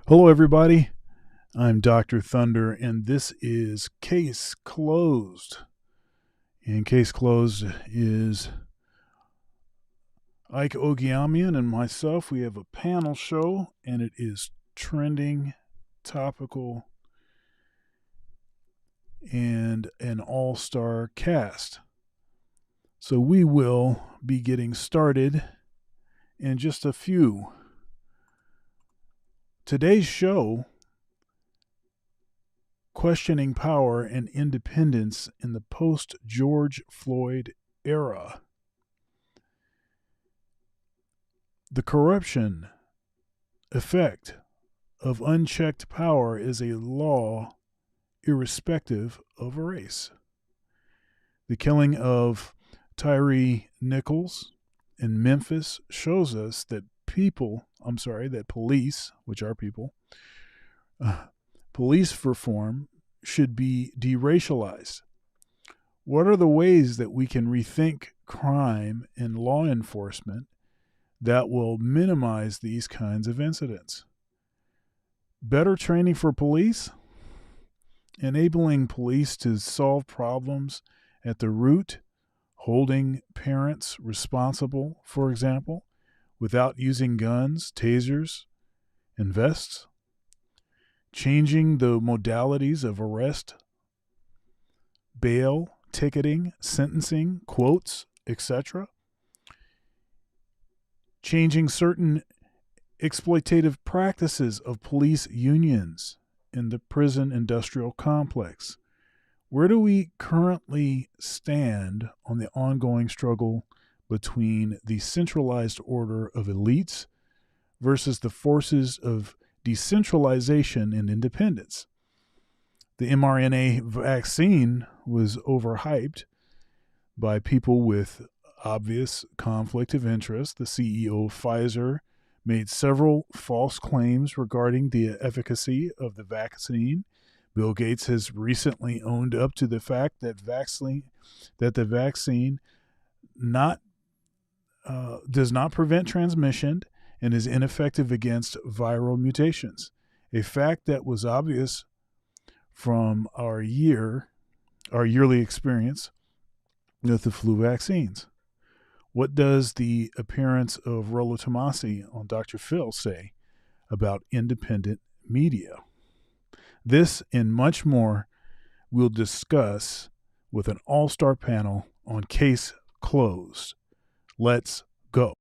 Hello, everybody. I'm Dr. Thunder, and this is Case Closed. And Case Closed is Ike Ogiamian and myself. We have a panel show, and it is trending, topical, and an all-star cast. So we will be getting started in just a few. Today's show, questioning power and independence in the post-George Floyd era. The corruption effect of unchecked power is a law irrespective of race. The killing of Tyree Nichols in Memphis shows us that police, which are people, police reform should be deracialized. What are the ways that we can rethink crime and law enforcement that will minimize these kinds of incidents? Better training for police, enabling police to solve problems at the root, holding parents responsible, for example, without using guns, tasers, and vests, changing the modalities of arrest, bail, ticketing, sentencing, quotes, etc., changing certain exploitative practices of police unions in the prison industrial complex. Where do we currently stand on the ongoing struggle between the centralized order of elites versus the forces of decentralization and independence? The mRNA vaccine was overhyped by people with obvious conflict of interest. The CEO of Pfizer made several false claims regarding the efficacy of the vaccine. Bill Gates has recently owned up to the fact that the vaccine does not prevent transmission and is ineffective against viral mutations, a fact that was obvious from our yearly experience with the flu vaccines. What does the appearance of Rollo Tomassi on Dr. Phil say about independent media? This and much more we'll discuss with an all-star panel on Case Closed. Let's go.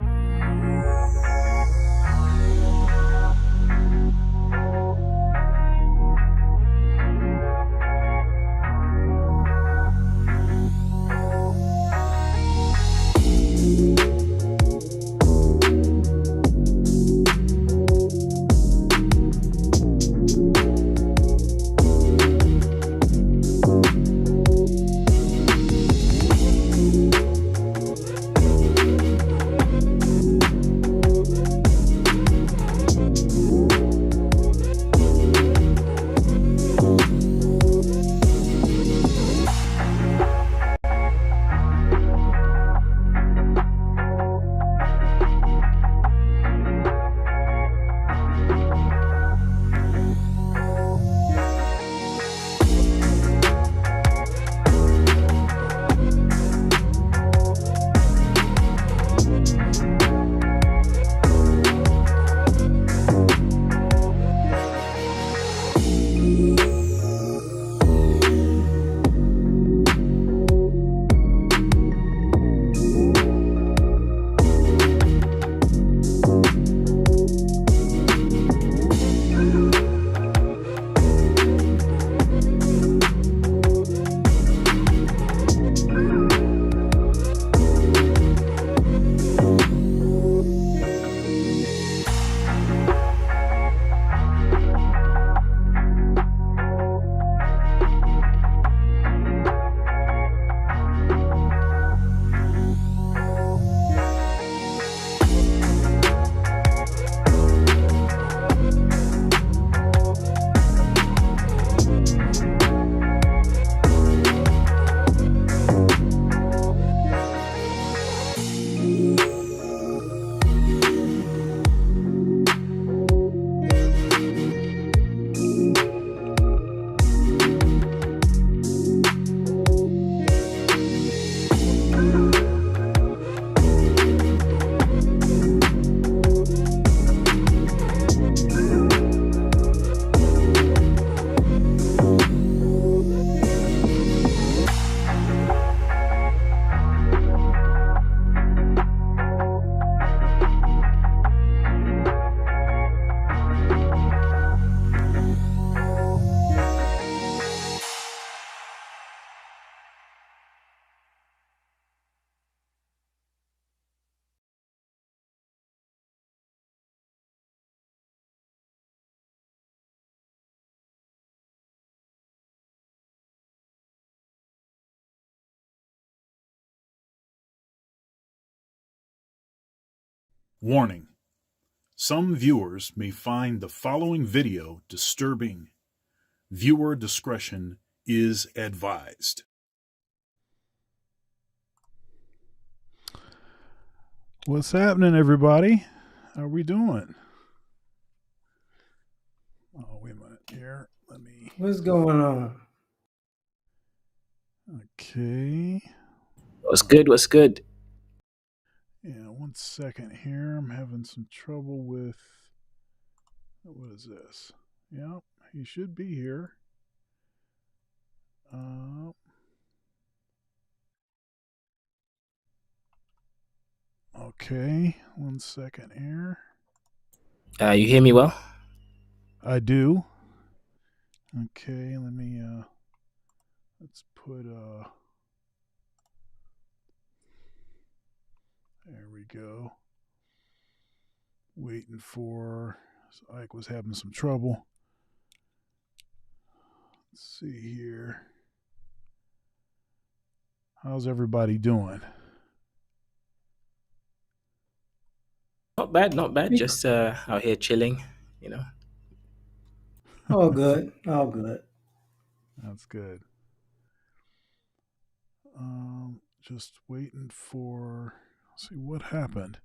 Warning: some viewers may find the following video disturbing. Viewer discretion is advised. What's happening, everybody? How are we doing? Oh, wait a minute here. Let me. What's going on? Okay. What's good? What's good? Yeah, 1 second here. I'm having some trouble with. What is this? Yep, he should be here. Okay, 1 second here. You hear me well? I do. Okay, let's put there we go. Waiting for Ike was having some trouble. Let's see here. How's everybody doing? Not bad, not bad. Hey, Just out here chilling, you know. all good, all good. That's good. Just waiting for. Let's see what happened.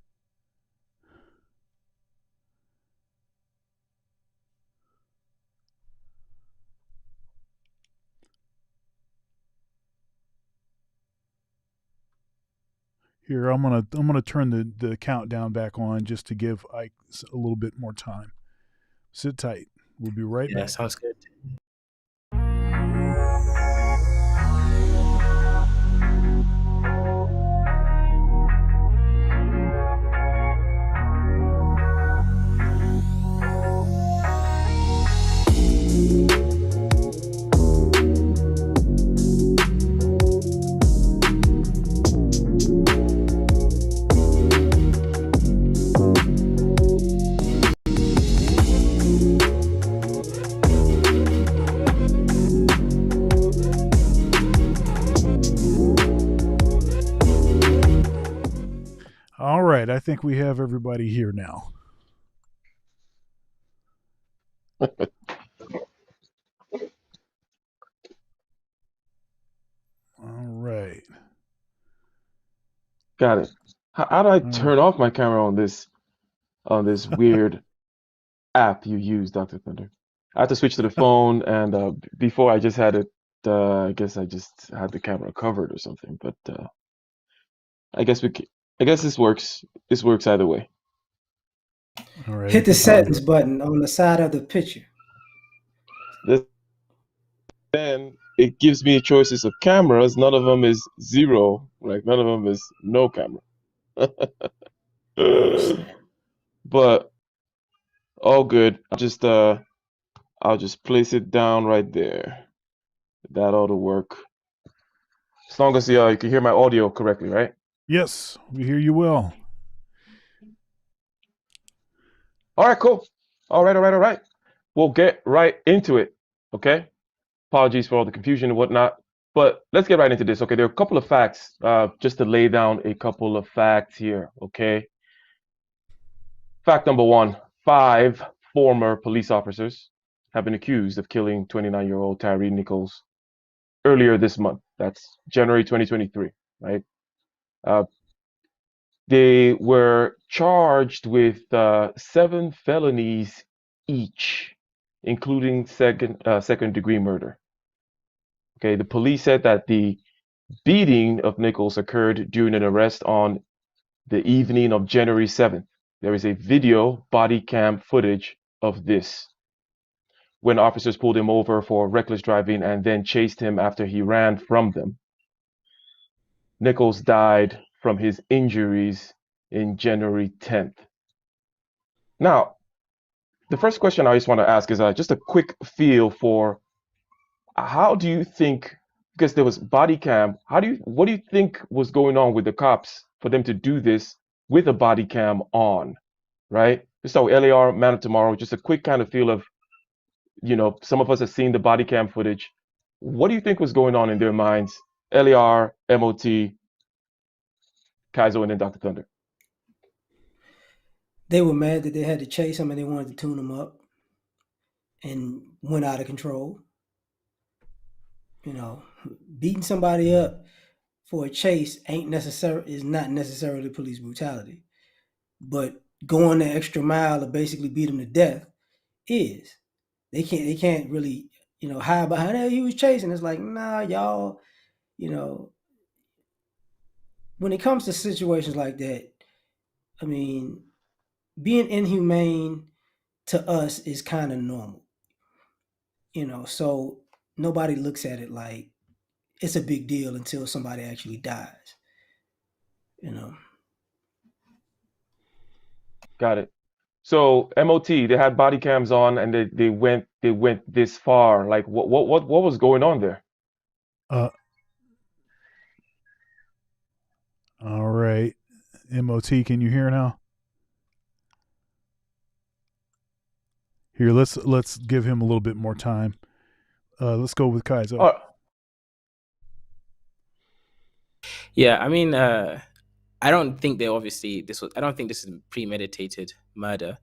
Here, I'm gonna turn the countdown back on just to give Ike a little bit more time. Sit tight. We'll be right Yeah, back. sounds good. All right, I think we have everybody here now. All right. Got it. How do I All turn right. off my camera on this weird app you use, Dr. Thunder? I have to switch to the phone, and before I just had it. I guess I just had the camera covered or something. But I guess I guess this works. This works either way. All right. I Hit the think we settings button on the side of the picture. This, then it gives me choices of cameras. None of them is zero. Like none of them is no camera. Oh snap! But all good. I'll just place it down right there. That ought to work. As long as you can hear my audio correctly, right? Yes, we hear you well. All right, cool. All right, all right, all right. We'll get right into it. Okay. Apologies for all the confusion and whatnot, but let's get right into this. Okay, there are a couple of facts, just to lay down a couple of facts here. Okay. Fact number one: 5 former police officers have been accused of killing 29-year-old Tyree Nichols earlier this month. That's January 2023, right? Uh, They were charged with 7 felonies each, including second degree murder. Okay, the police said that the beating of Nichols occurred during an arrest on the evening of January 7th. There is a video body cam footage of this when officers pulled him over for reckless driving and then chased him after he ran from them. Nichols died from his injuries in January 10th. Now, the first question I just want to ask is just a quick feel for how do you think, because there was body cam, what do you think was going on with the cops for them to do this with a body cam on, right? So LAR, Man of Tomorrow, just a quick kind of feel of, some of us have seen the body cam footage. What do you think was going on in their minds? LAR, MOT, Kaizo, and then Dr. Thunder. They were mad that they had to chase him and they wanted to tune him up and went out of control. You know, beating somebody up for a chase is not necessarily police brutality, but going the extra mile to basically beat him to death is. They can't really hide behind that he was chasing. It's like, nah, y'all. You know, when it comes to situations like that, I mean, being inhumane to us is kind of normal. So nobody looks at it like it's a big deal until somebody actually dies. You know. Got it. So MOT, they had body cams on, and they went this far. Like what was going on there? Uh, all right. MOT, can you hear now? Here, let's give him a little bit more time. Let's go with Kaizo. Oh, Yeah, I mean, I don't think I don't think this is premeditated murder.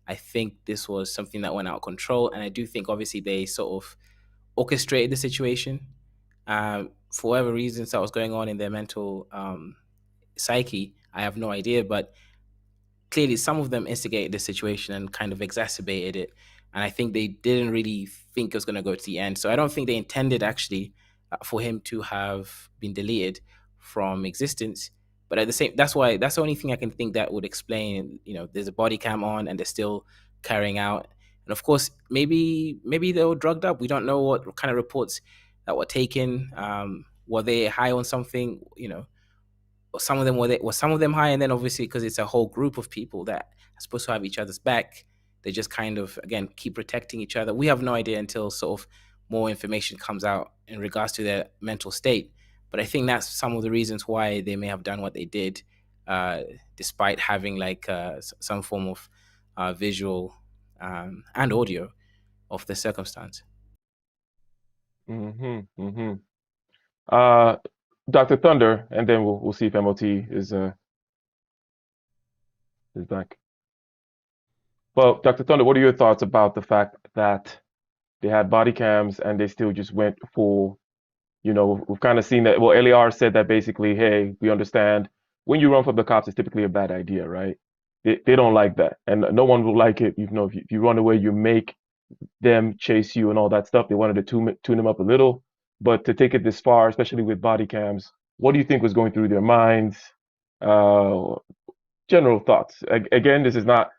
I think this was something that went out of control, and I do think obviously they sort of orchestrated the situation for whatever reasons that was going on in their mental psyche. I have no idea, but clearly some of them instigated the situation and kind of exacerbated it. And I think they didn't really think it was going to go to the end. So I don't think they intended actually for him to have been deleted from existence. But at the same, that's the only thing I can think that would explain. There's a body cam on and they're still carrying out. And of course, maybe they were drugged up. We don't know what kind of reports that were taken. Were they high on something? Some of them were some of them high, and then obviously because it's a whole group of people that are supposed to have each other's back, they just kind of again keep protecting each other. We have no idea until sort of more information comes out in regards to their mental state. But I think that's some of the reasons why they may have done what they did, despite having like some form of visual and audio of the circumstance. mm-hmm, mm-hmm. Uh, Dr. Thunder, and then we'll see if MOT is back. Well, Dr. Thunder, what are your thoughts about the fact that they had body cams and they still just went full? We've kind of seen that. Well, LAR said that basically, hey, we understand when you run from the cops, it's typically a bad idea, right? They don't like that, and no one will like it. If you run away, you make them chase you and all that stuff. They wanted to tune them up a little, but to take it this far, especially with body cams, what do you think was going through their minds? Uh, General thoughts. Again, this is not,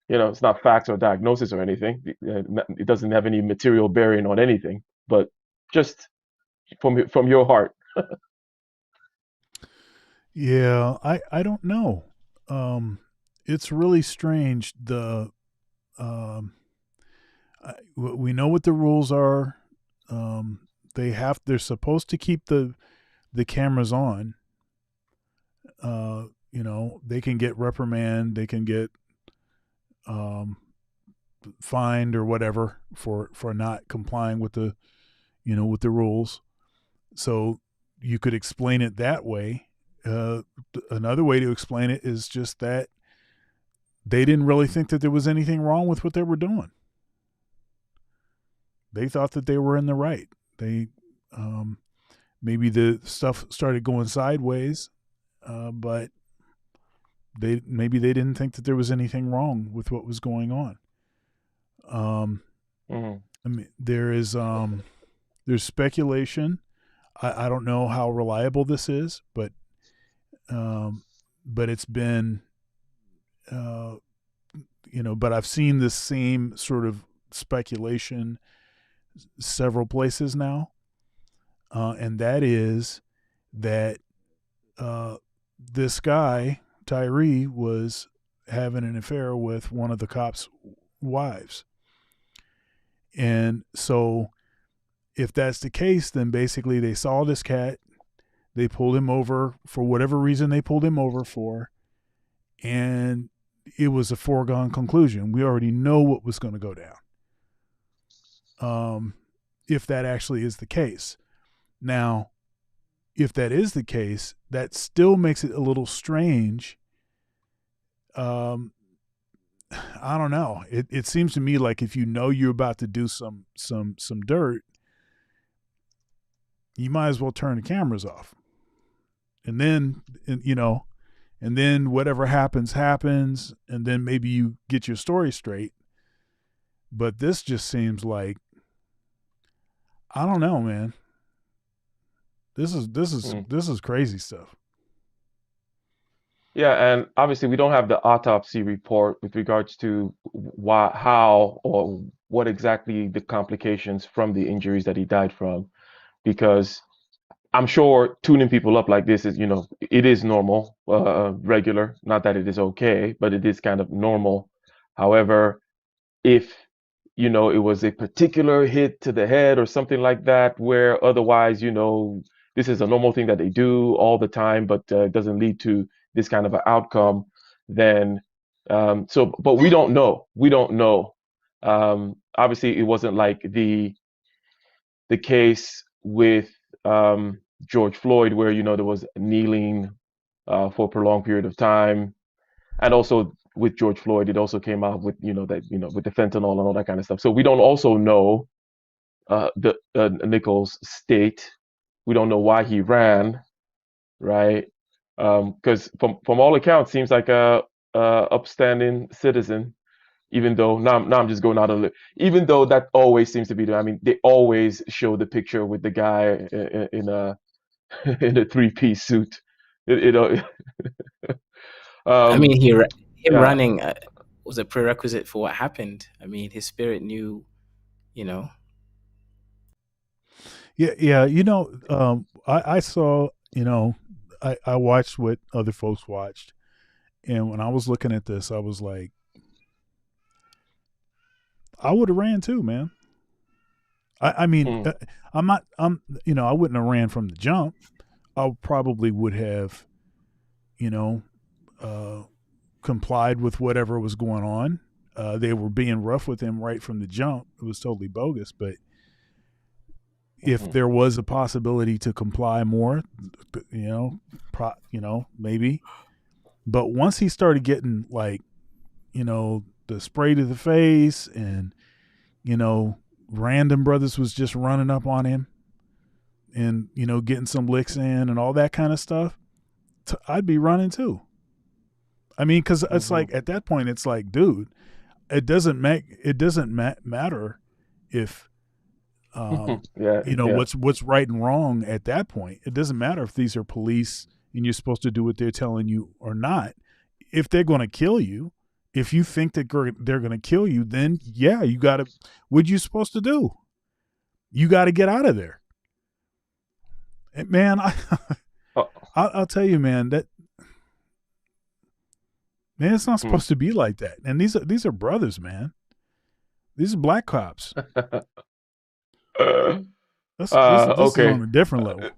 it's not facts or diagnosis or anything. It doesn't have any material bearing on anything, but just from your heart. Yeah, I don't know. It's really strange. We know what the rules are. They're supposed to keep the cameras on. They can get reprimand, they can get fined or whatever for not complying with the with the rules. So you could explain it that way. Another way to explain it is just that they didn't really think that there was anything wrong with what they were doing. They thought that they were in the right. They maybe the stuff started going sideways, but they didn't think that there was anything wrong with what was going on. Mm-hmm. I mean, there's speculation. I don't know how reliable this is, but it's been, but I've seen this same sort of speculation several places now, and that is that this guy Tyree was having an affair with one of the cops' wives, and so if that's the case, then basically they saw this cat, they pulled him over for whatever reason they pulled him over for, and it was a foregone conclusion. We already know what was going to go down. If that actually is the case. Now, if that is the case, that still makes it a little strange I don't know. It seems to me like if you know you're about to do some dirt, you might as well turn the cameras off. And then and then whatever happens, and then maybe you get your story straight. But this just seems like, I don't know, man. This is crazy stuff. Yeah, and obviously we don't have the autopsy report with regards to why, how, or what exactly the complications from the injuries that he died from, because I'm sure tuning people up like this is, it is normal, regular. Not that it is okay, but it is kind of normal. However, if it was a particular hit to the head or something like that, where otherwise, this is a normal thing that they do all the time, but it doesn't lead to this kind of an outcome, then but we don't know. We don't know. Obviously, it wasn't like the case with George Floyd, where there was kneeling for a prolonged period of time, and also with George Floyd, it also came out with that with the fentanyl and all that kind of stuff. So we don't also know the Nichols' state. We don't know why he ran, right? Because from all accounts, seems like a upstanding citizen. Even though now I'm just going out of it. Even though that always seems to be I mean, they always show the picture with the guy in a in a three-piece suit. It, it I um mean, him yeah. running was a prerequisite for what happened. I mean, his spirit knew, you know. Yeah. I saw. I watched what other folks watched, and when I was looking at this, I was like, I would have ran too, man. I mean, Mm, I'm not. I wouldn't have ran from the jump. I probably would have, you know, uh, complied with whatever was going on. They were being rough with him right from the jump. It was totally bogus. But if mhm, there was a possibility to comply more, maybe. But once he started getting like, the spray to the face, and random brothers was just running up on him, and getting some licks in and all that kind of stuff, I'd be running too. I mean, because it's mhm. like at that point, it's like, dude, it doesn't matter if Yeah, yeah. what's right and wrong at that point. It doesn't matter if these are police and you're supposed to do what they're telling you or not. If they're going to kill you, if you think that they're going to kill you, then yeah, you got to. What you supposed to do? You got to get out of there. And man, Oh, I'll tell you, man, that man, it's not mm. supposed to be like that. And these are brothers, man. These are black cops. This is on Okay. a different Uh, level.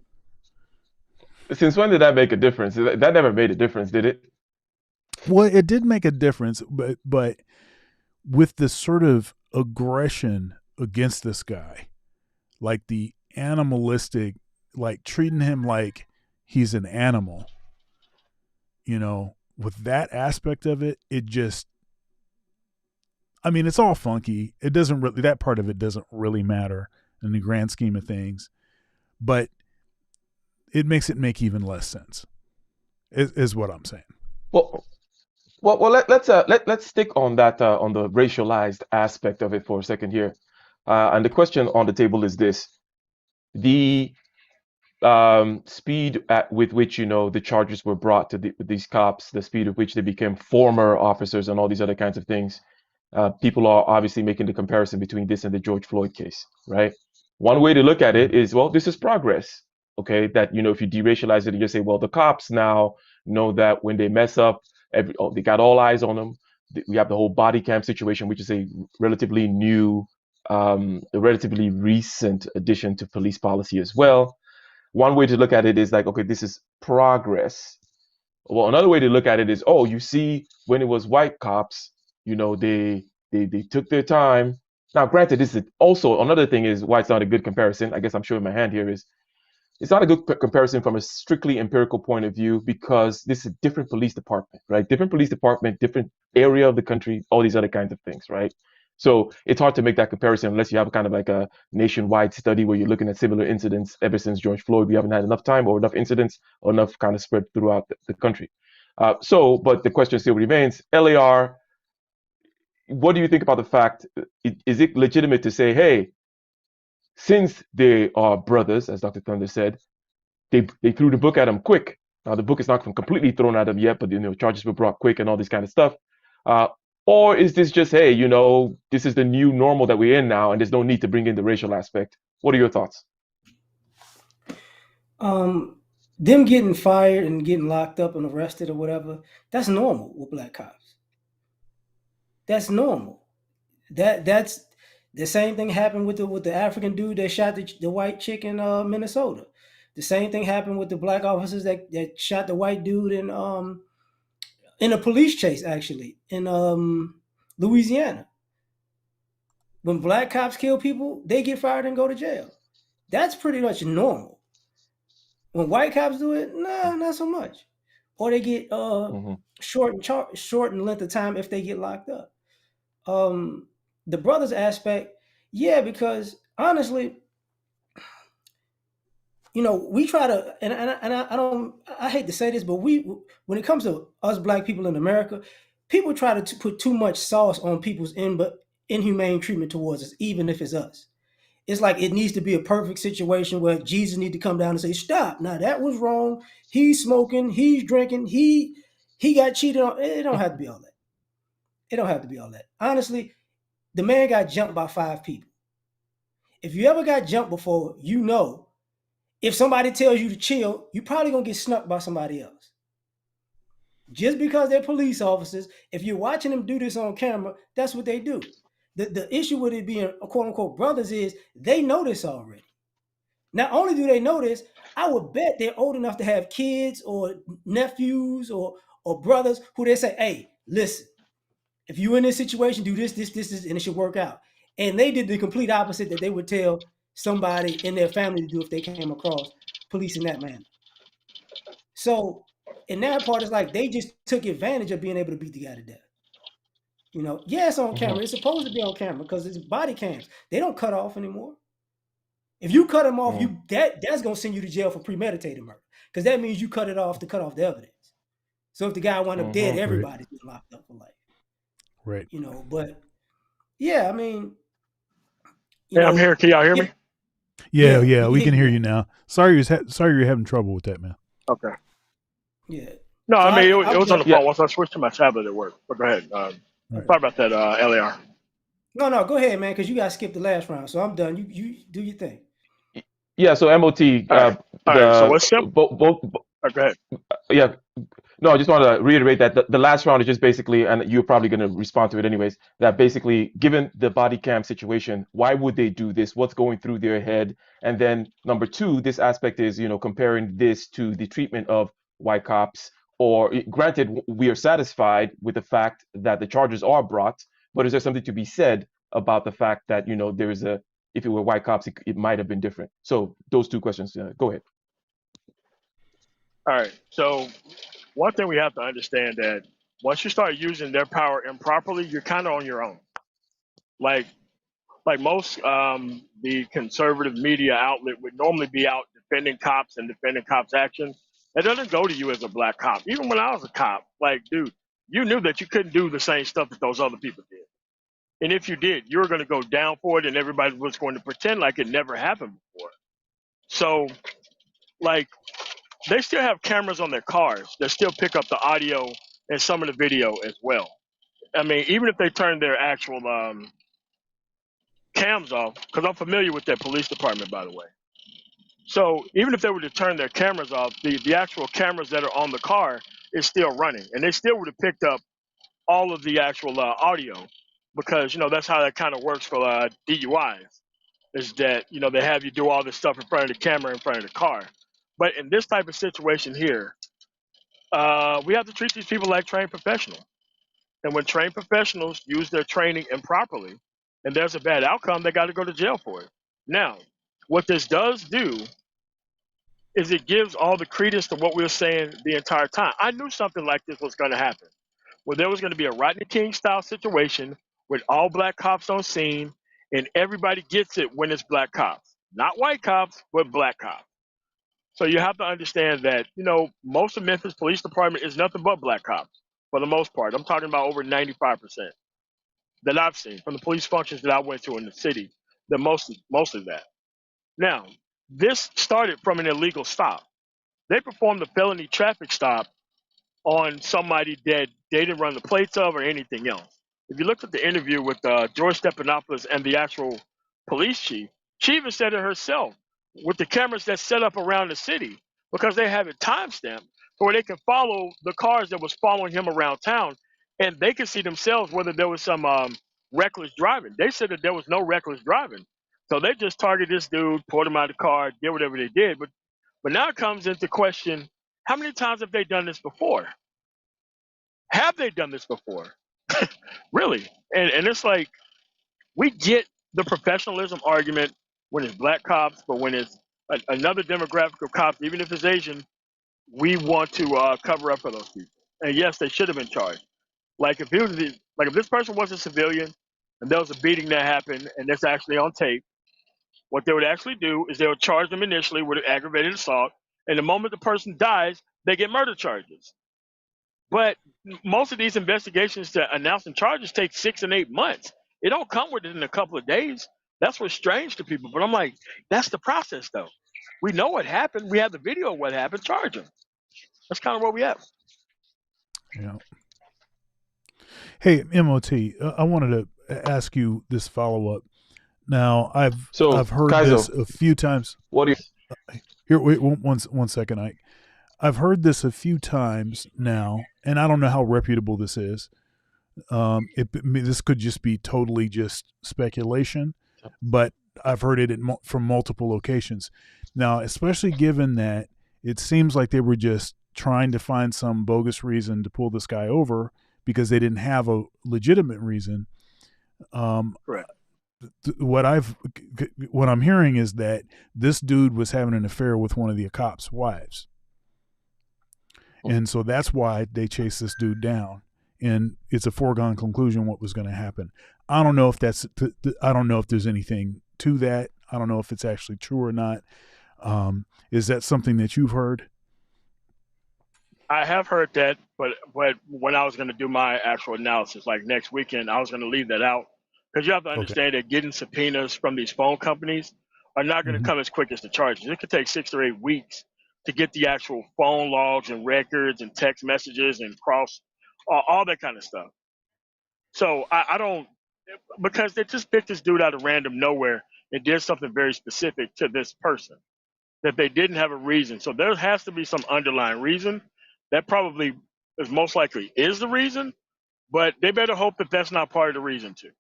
Since when did that make a difference? That never made a difference, did it? Well, it did make a difference, but with the sort of aggression against this guy, like the animalistic, like treating him like he's an animal, with that aspect of it, it just, I mean, it's all funky. It doesn't really, that part of it doesn't really matter in the grand scheme of things, but it makes it make even less sense, is what I'm saying. Well, let's stick on that on the racialized aspect of it for a second here. And the question on the table is this: the speed with which the charges were brought to these cops, the speed at which they became former officers, and all these other kinds of things. People are obviously making the comparison between this and the George Floyd case, right? One way to look at it Mm-hmm. is, well, this is progress. Okay, that if you deracialize it, you say, well, the cops now know that when they mess up, they got all eyes on them. We have the whole body cam situation, which is a relatively new, a relatively recent addition to police policy as well. One way to look at it is like, okay, this is progress. Well, another way to look at it is, oh, you see, when it was white cops, they took their time. Now, granted, this is also another thing is why it's not a good comparison. I guess I'm showing my hand here it's not a good comparison from a strictly empirical point of view because this is a different police department, right? Different police department, different area of the country, all these other kinds of things, right? So it's hard to make that comparison unless you have kind of like a nationwide study where you're looking at similar incidents ever since George Floyd. We haven't had enough time or enough incidents or enough kind of spread throughout the country. But the question still remains, LAR, what do you think about the fact, is it legitimate to say, hey, since they are brothers, as Dr. Thunder said, they threw the book at him quick. Now the book is not completely thrown at him yet, but charges were brought quick and all this kind of stuff. Uh, or is this just, hey, this is the new normal that we're in now, and there's no need to bring in the racial aspect? What are your thoughts? Them getting fired and getting locked up and arrested or whatever, that's normal with black cops. That's normal. That's the same thing happened with the African dude that shot the white chick in Minnesota. The same thing happened with the black officers that shot the white dude in a police chase actually in Louisiana. When black cops kill people, they get fired and go to jail. That's pretty much normal. When white cops do it, nah, not so much. Or they get short in length of time if they get locked up. The brothers aspect, yeah, because honestly, we try to, and I hate to say this, but when it comes to us black people in America, people try to put too much sauce on people's inhumane treatment towards us, even if it's us. It's like it needs to be a perfect situation where Jesus needs to come down and say, "Stop! Now that was wrong. He's smoking. He's drinking. He got cheated on." It don't have to be all that. It don't have to be all that. Honestly, the man got jumped by 5 people. If you ever got jumped before, if somebody tells you to chill, you're probably gonna get snuck by somebody else. Just because they're police officers, if you're watching them do this on camera, that's what they do. The issue with it being quote unquote brothers is they know this already. Not only do they know this, I would bet they're old enough to have kids or nephews or brothers who they say, "Hey, listen, if you're in this situation, do this, and it should work out." And they did the complete opposite that they would tell somebody in their family to do if they came across police in that manner. So in that part, it's like they just took advantage of being able to beat the guy to death. Yeah, it's on camera. It's supposed to be on camera because it's body cams. They don't cut off anymore. If you cut them off, that's gonna send you to jail for premeditated murder because that means you cut it off to cut off the evidence. So if the guy wound up dead, everybody's been locked up for life. Right. But yeah, I mean, I'm here. Can y'all hear me? Yeah, we can hear you now. Sorry you're having trouble with that, man. Okay. Yeah. No, so it was on the phone once I switched to my tablet at work. But go ahead. Sorry about that, LAR. No, go ahead, man, because you guys skipped the last round, so I'm done. You do your thing. Yeah, so MOT. All right, so what's simple? Go ahead. Yeah. No, I just want to reiterate that the last round is just basically, and you're probably going to respond to it anyways, that basically, given the body cam situation, why would they do this? What's going through their head? And then number 2, this aspect is, comparing this to the treatment of white cops. Or granted, we are satisfied with the fact that the charges are brought, but is there something to be said about the fact that, if it were white cops, it might have been different? So those 2 questions, go ahead. All right. So one thing we have to understand that once you start using their power improperly, you're kind of on your own. Like most, the conservative media outlet would normally be out defending cops and defending cops' actions. It doesn't go to you as a black cop. Even when I was a cop, dude, you knew that you couldn't do the same stuff that those other people did. And if you did, you were going to go down for it and everybody was going to pretend like it never happened before. So, they still have cameras on their cars that still pick up the audio and some of the video as well. I mean, even if they turn their actual cams off, because I'm familiar with their police department, by the way. So even if they were to turn their cameras off, the actual cameras that are on the car is still running. And they still would have picked up all of the actual audio because, that's how that kind of works for DUIs, is that, they have you do all this stuff in front of the camera in front of the car. But in this type of situation here, we have to treat these people like trained professionals. And when trained professionals use their training improperly, and there's a bad outcome, they got to go to jail for it. Now, what this does do is it gives all the credence to what we were saying the entire time. I knew something like this was going to happen, where there was going to be a Rodney King style situation with all black cops on scene, and everybody gets it when it's black cops, not white cops, but black cops. So you have to understand that, most of Memphis Police Department is nothing but black cops for the most part. I'm talking about over 95% that I've seen from the police functions that I went to in the city. That mostly that. Now, this started from an illegal stop. They performed a felony traffic stop on somebody that they didn't run the plates of or anything else. If you looked at the interview with George Stephanopoulos and the actual police chief, she even said it herself with the cameras that's set up around the city, because they have it timestamped so where they can follow the cars that was following him around town, and they can see themselves whether there was some reckless driving. They said that there was no reckless driving. So they just targeted this dude, pulled him out of the car, did whatever they did. But now it comes into question, how many times have they done this before? Have they done this before? Really? And it's like, we get the professionalism argument when it's black cops, but when it's another demographic of cops, even if it's Asian, we want to cover up for those people. And yes, they should have been charged. Like if if this person was a civilian and there was a beating that happened and that's actually on tape, what they would actually do is they would charge them initially with aggravated assault, and the moment the person dies, they get murder charges. But most of these investigations to announcing charges take 6 and 8 months. It don't come within a couple of days. That's what's strange to people. But I'm like, that's the process, though. We know what happened. We have the video of what happened. Charge them. That's kind of what we have. Yeah. Hey, MOT, I wanted to ask you this follow up. Now, I've heard Kaizo, this a few times. what do you? Here, wait one second, Ike. I've heard this a few times now, and I don't know how reputable this is. This could just be totally just speculation, but I've heard it from multiple locations. Now, especially given that it seems like they were just trying to find some bogus reason to pull this guy over because they didn't have a legitimate reason. Correct. What I'm hearing is that this dude was having an affair with one of the cops' wives. And so that's why they chased this dude down. And it's a foregone conclusion what was going to happen. I don't know if I don't know if there's anything to that. I don't know if it's actually true or not. Is that something that you've heard? I have heard that, but when I was going to do my actual analysis, like next weekend, I was going to leave that out, because you have to understand that getting subpoenas from these phone companies are not going to come as quick as the charges. It could take 6 to 8 weeks to get the actual phone logs and records and text messages and all that kind of stuff. So I don't, because they just picked this dude out of random nowhere and did something very specific to this person that they didn't have a reason. So there has to be some underlying reason. That probably is most likely is the reason, but they better hope that that's not part of the reason too.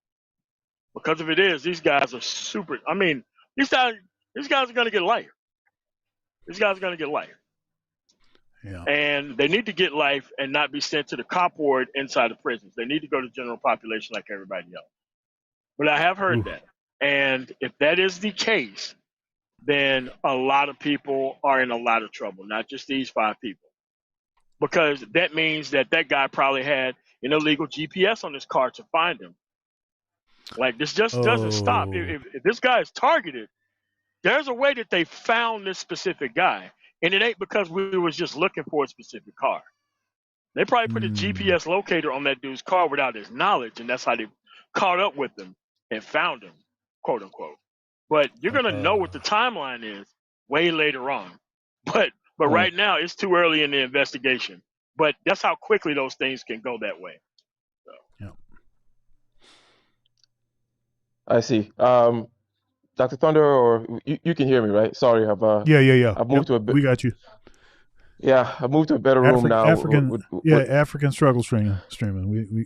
Because if it is, these guys are super. I mean, these guys are going to get life. These guys are going to get life. Yeah. And they need to get life and not be sent to the cop ward inside the prisons. They need to go to general population like everybody else. But I have heard that. And if that is the case, then a lot of people are in a lot of trouble, not just these 5 people. Because that means that guy probably had an illegal GPS on his car to find him. Like, this just doesn't stop. If this guy is targeted, there's a way that they found this specific guy. And it ain't because we was just looking for a specific car. They probably put a GPS locator on that dude's car without his knowledge, and that's how they caught up with him and found him, quote unquote. But you're gonna know what the timeline is way later on. But right now it's too early in the investigation. But that's how quickly those things can go that way. So. Yeah. I see. Dr. Thunder, or you can hear me, right? Sorry, Yeah. I've moved to a bit. We got you. Yeah, I moved to a better room now. African struggle streaming.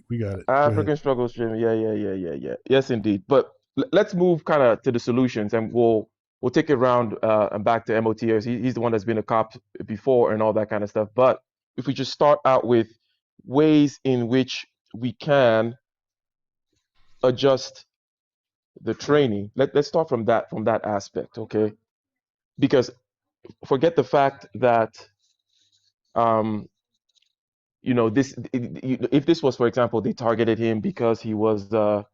We got it. African struggle streaming. Yeah. Yes, indeed. But let's move kind of to the solutions, and we'll take it around and back to MOT. He's the one that's been a cop before and all that kind of stuff. But if we just start out with ways in which we can adjust the training, let's start from that aspect, okay? Because forget the fact that this if this was, for example, they targeted him because he was was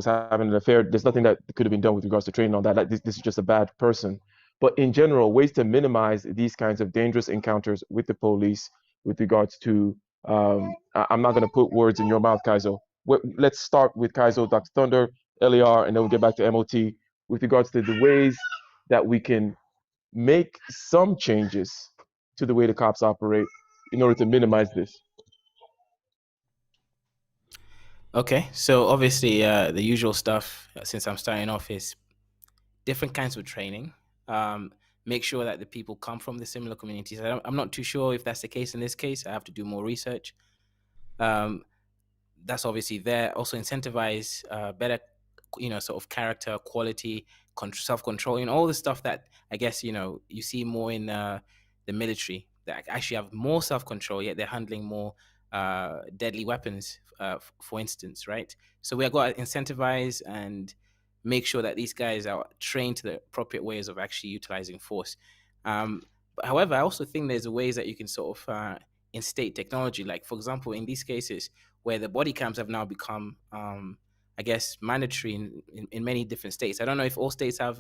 having an affair. There's nothing that could have been done with regards to training on that. Like this is just a bad person. But in general, ways to minimize these kinds of dangerous encounters with the police with regards to, I'm not going to put words in your mouth, Kaizo. Let's start with Kaizo, Dr. Thunder, LER, and then we'll get back to MOT with regards to the ways that we can make some changes to the way the cops operate in order to minimize this. Okay, so obviously the usual stuff, since I'm starting off, is different kinds of training. Make sure that the people come from the similar communities. I'm not too sure if that's the case in this case. I have to do more research. That's obviously there. Also incentivize better, sort of character, quality, self-control, all the stuff that I guess, you see more in the military that actually have more self-control, yet they're handling more deadly weapons, for instance, right? So we are going to incentivize and make sure that these guys are trained to the appropriate ways of actually utilizing force. But however, I also think there's ways that you can sort of instate technology. Like, for example, in these cases where the body cams have now become, I guess, mandatory in many different states. I don't know if all states have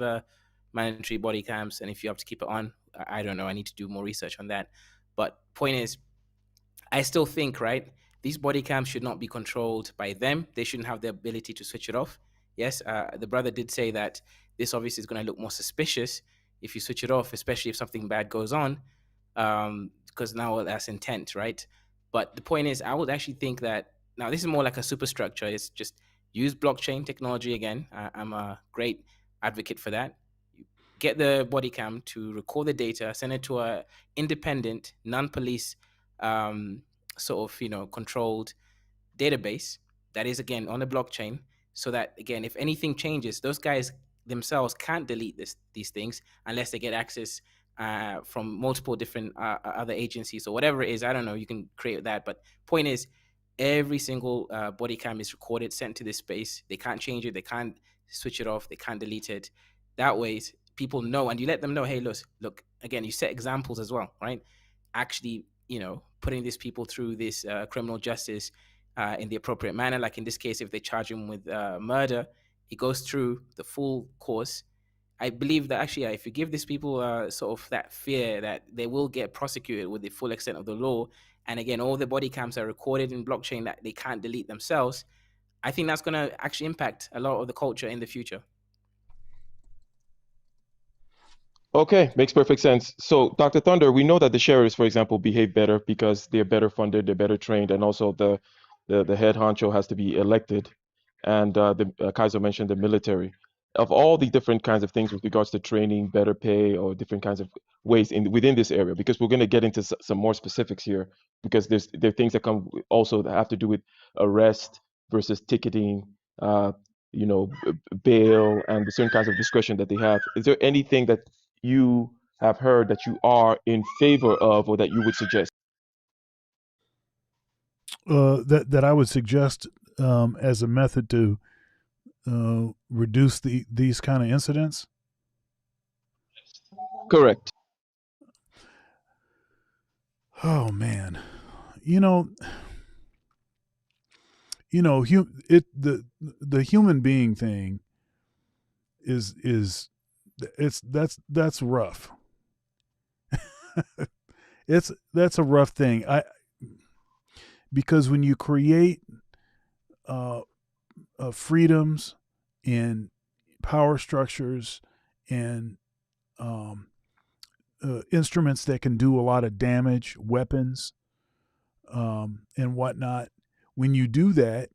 mandatory body cams and if you have to keep it on. I don't know. I need to do more research on that. But point is, I still think, right, these body cams should not be controlled by them. They shouldn't have the ability to switch it off. Yes, the brother did say that this obviously is going to look more suspicious if you switch it off, especially if something bad goes on, because now that's intent, right? But the point is, I would actually think that now this is more like a superstructure. It's just use blockchain technology again. I'm a great advocate for that. Get the body cam to record the data, send it to a independent, non-police sort of controlled database that is again on the blockchain, so that again, if anything changes, those guys themselves can't delete these things unless they get access from multiple different other agencies or whatever it is. I don't know. You can create that, but point is, every single body cam is recorded, sent to this space. They can't change it. They can't switch it off. They can't delete it. That way, people know, and you let them know, hey, look. Again, you set examples as well, right? Actually, putting these people through this criminal justice in the appropriate manner. Like in this case, if they charge him with murder, he goes through the full course. I believe that actually, if you give these people sort of that fear that they will get prosecuted with the full extent of the law, and again, all the body cams are recorded in blockchain that they can't delete themselves, I think that's going to actually impact a lot of the culture in the future. Okay, makes perfect sense. So, Dr. Thunder, we know that the sheriffs, for example, behave better because they're better funded, they're better trained, and also the head honcho has to be elected. And Kaiser mentioned the military. Of all the different kinds of things with regards to training, better pay, or different kinds of ways within this area, because we're going to get into some more specifics here, because there are things that come also that have to do with arrest versus ticketing, bail, and the certain kinds of discretion that they have. Is there anything that you have heard that you are in favor of or that you would suggest? That I would suggest as a method to reduce these kind of incidents? Correct. Oh man, the human being thing is that's rough. That's a rough thing. Because when you create freedoms and power structures and instruments that can do a lot of damage, weapons, and whatnot, when you do that,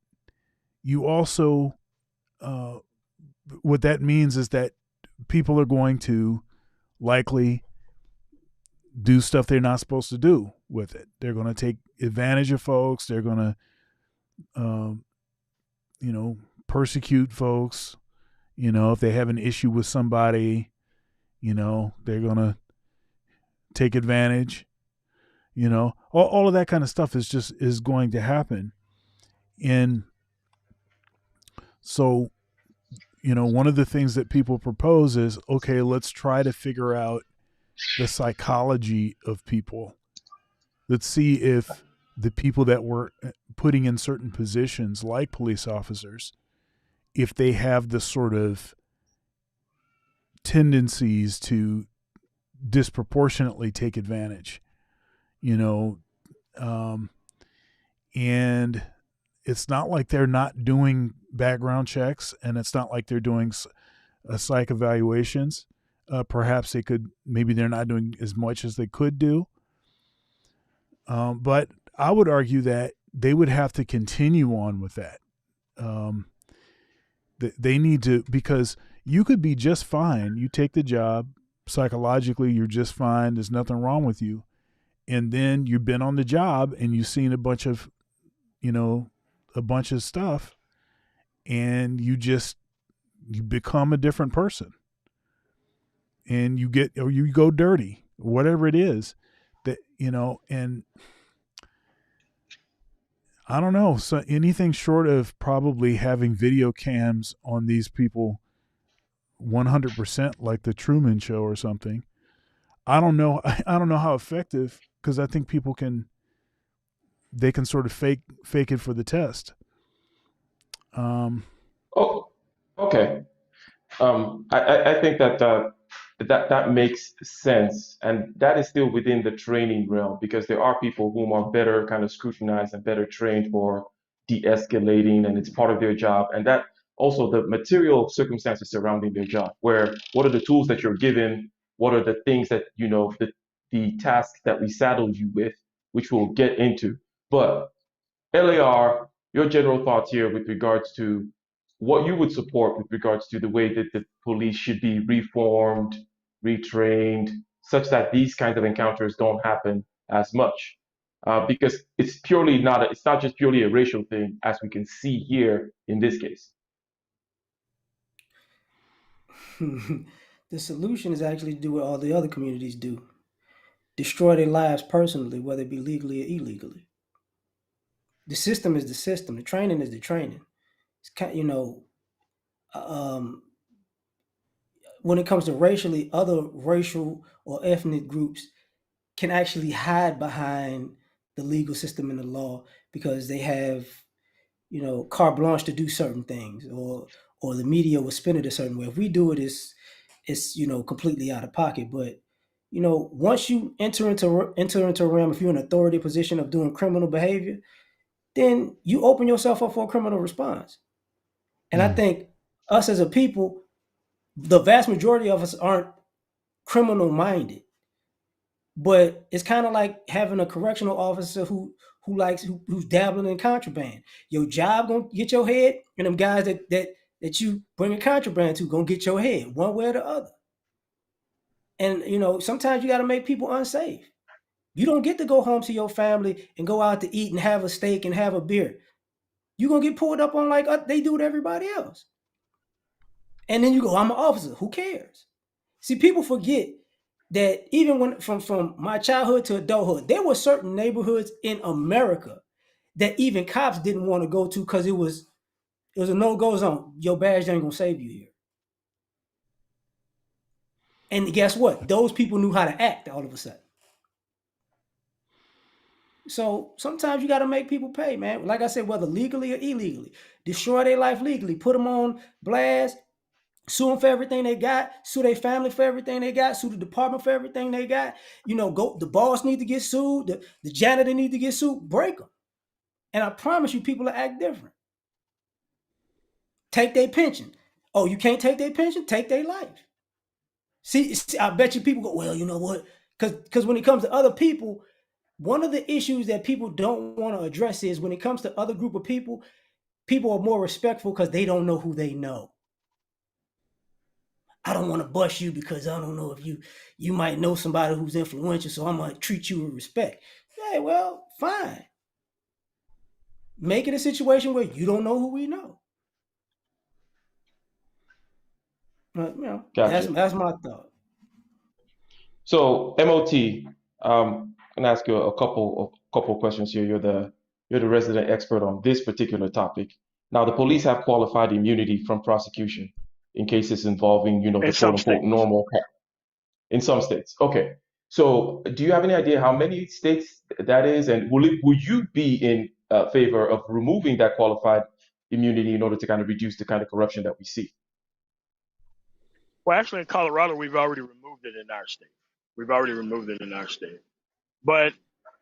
you also, what that means is that people are going to likely do stuff they're not supposed to do with it. They're going to take advantage of folks. They're going to, persecute folks. If they have an issue with somebody, they're going to take advantage. All of that kind of stuff is going to happen. And so, one of the things that people propose is, okay, let's try to figure out the psychology of people. Let's see if the people that we're putting in certain positions, like police officers, if they have the sort of tendencies to disproportionately take advantage, and it's not like they're not doing background checks, and it's not like they're doing psych evaluations. Perhaps maybe they're not doing as much as they could do. But I would argue that they would have to continue on with that. They need to, because you could be just fine. You take the job, psychologically, you're just fine. There's nothing wrong with you. And then you've been on the job and you've seen a bunch of stuff, and you become a different person, and you go dirty, whatever it is that, and I don't know. So anything short of probably having video cams on these people 100%, like the Truman Show or something. I don't know. I don't know how effective, because I think people they can sort of fake it for the test. Oh, okay. I think that makes sense, and that is still within the training realm, because there are people whom are better kind of scrutinized and better trained for de-escalating, and it's part of their job, and that also the material circumstances surrounding their job, where what are the tools that you're given, what are the things that the tasks that we saddle you with, which we'll get into. But LAR, your general thoughts here with regards to what you would support with regards to the way that the police should be reformed, retrained, such that these kinds of encounters don't happen as much. Because it's not just purely a racial thing, as we can see here in this case. The solution is actually to do what all the other communities do: destroy their lives personally, whether it be legally or illegally. The system is the system. The training is the training. It's um, when it comes to racially, other racial or ethnic groups can actually hide behind the legal system and the law, because they have, carte blanche to do certain things, or the media will spin it a certain way. If we do it, it's completely out of pocket. But once you enter into a realm, if you're in an authority position of doing criminal behavior, then you open yourself up for a criminal response. And I think us as a people, the vast majority of us aren't criminal minded, but it's kind of like having a correctional officer who's dabbling in contraband. Your job gonna get your head, and them guys that you bring a contraband to gonna get your head one way or the other. And sometimes you got to make people unsafe. You don't get to go home to your family and go out to eat and have a steak and have a beer. You're gonna get pulled up on like they do to everybody else. And then you go, I'm an officer. Who cares? See, people forget that even when from my childhood to adulthood, there were certain neighborhoods in America that even cops didn't want to go to, because it was a no-go zone. Your badge ain't gonna save you here. And guess what? Those people knew how to act all of a sudden. So sometimes you got to make people pay, man. Like I said, whether legally or illegally, destroy their life legally, put them on blast, sue them for everything they got, sue their family for everything they got, sue the department for everything they got. Go. The boss need to get sued. The janitor need to get sued. Break them. And I promise you, people will act different. Take their pension. Oh, you can't take their pension? Take their life. See, I bet you people go, well, you know what? Because when it comes to other people, one of the issues that people don't want to address is when it comes to other group of people are more respectful because they don't know who they know. I don't want to bust you because I don't know if you might know somebody who's influential, so I'm going to treat you with respect. Hey, well, fine. Make it a situation where you don't know who we know. But, Gotcha. that's my thought. So MOT, I'm gonna ask you a couple of questions here. You're the resident expert on this particular topic. Now, the police have qualified immunity from prosecution. in cases involving, the In quote some unquote states. normal in some states. Okay. So do you have any idea how many states that is? And will you be in favor of removing that qualified immunity in order to kind of reduce the kind of corruption that we see? Well, actually, in Colorado, we've already removed it in our state. We've already removed it in our state. But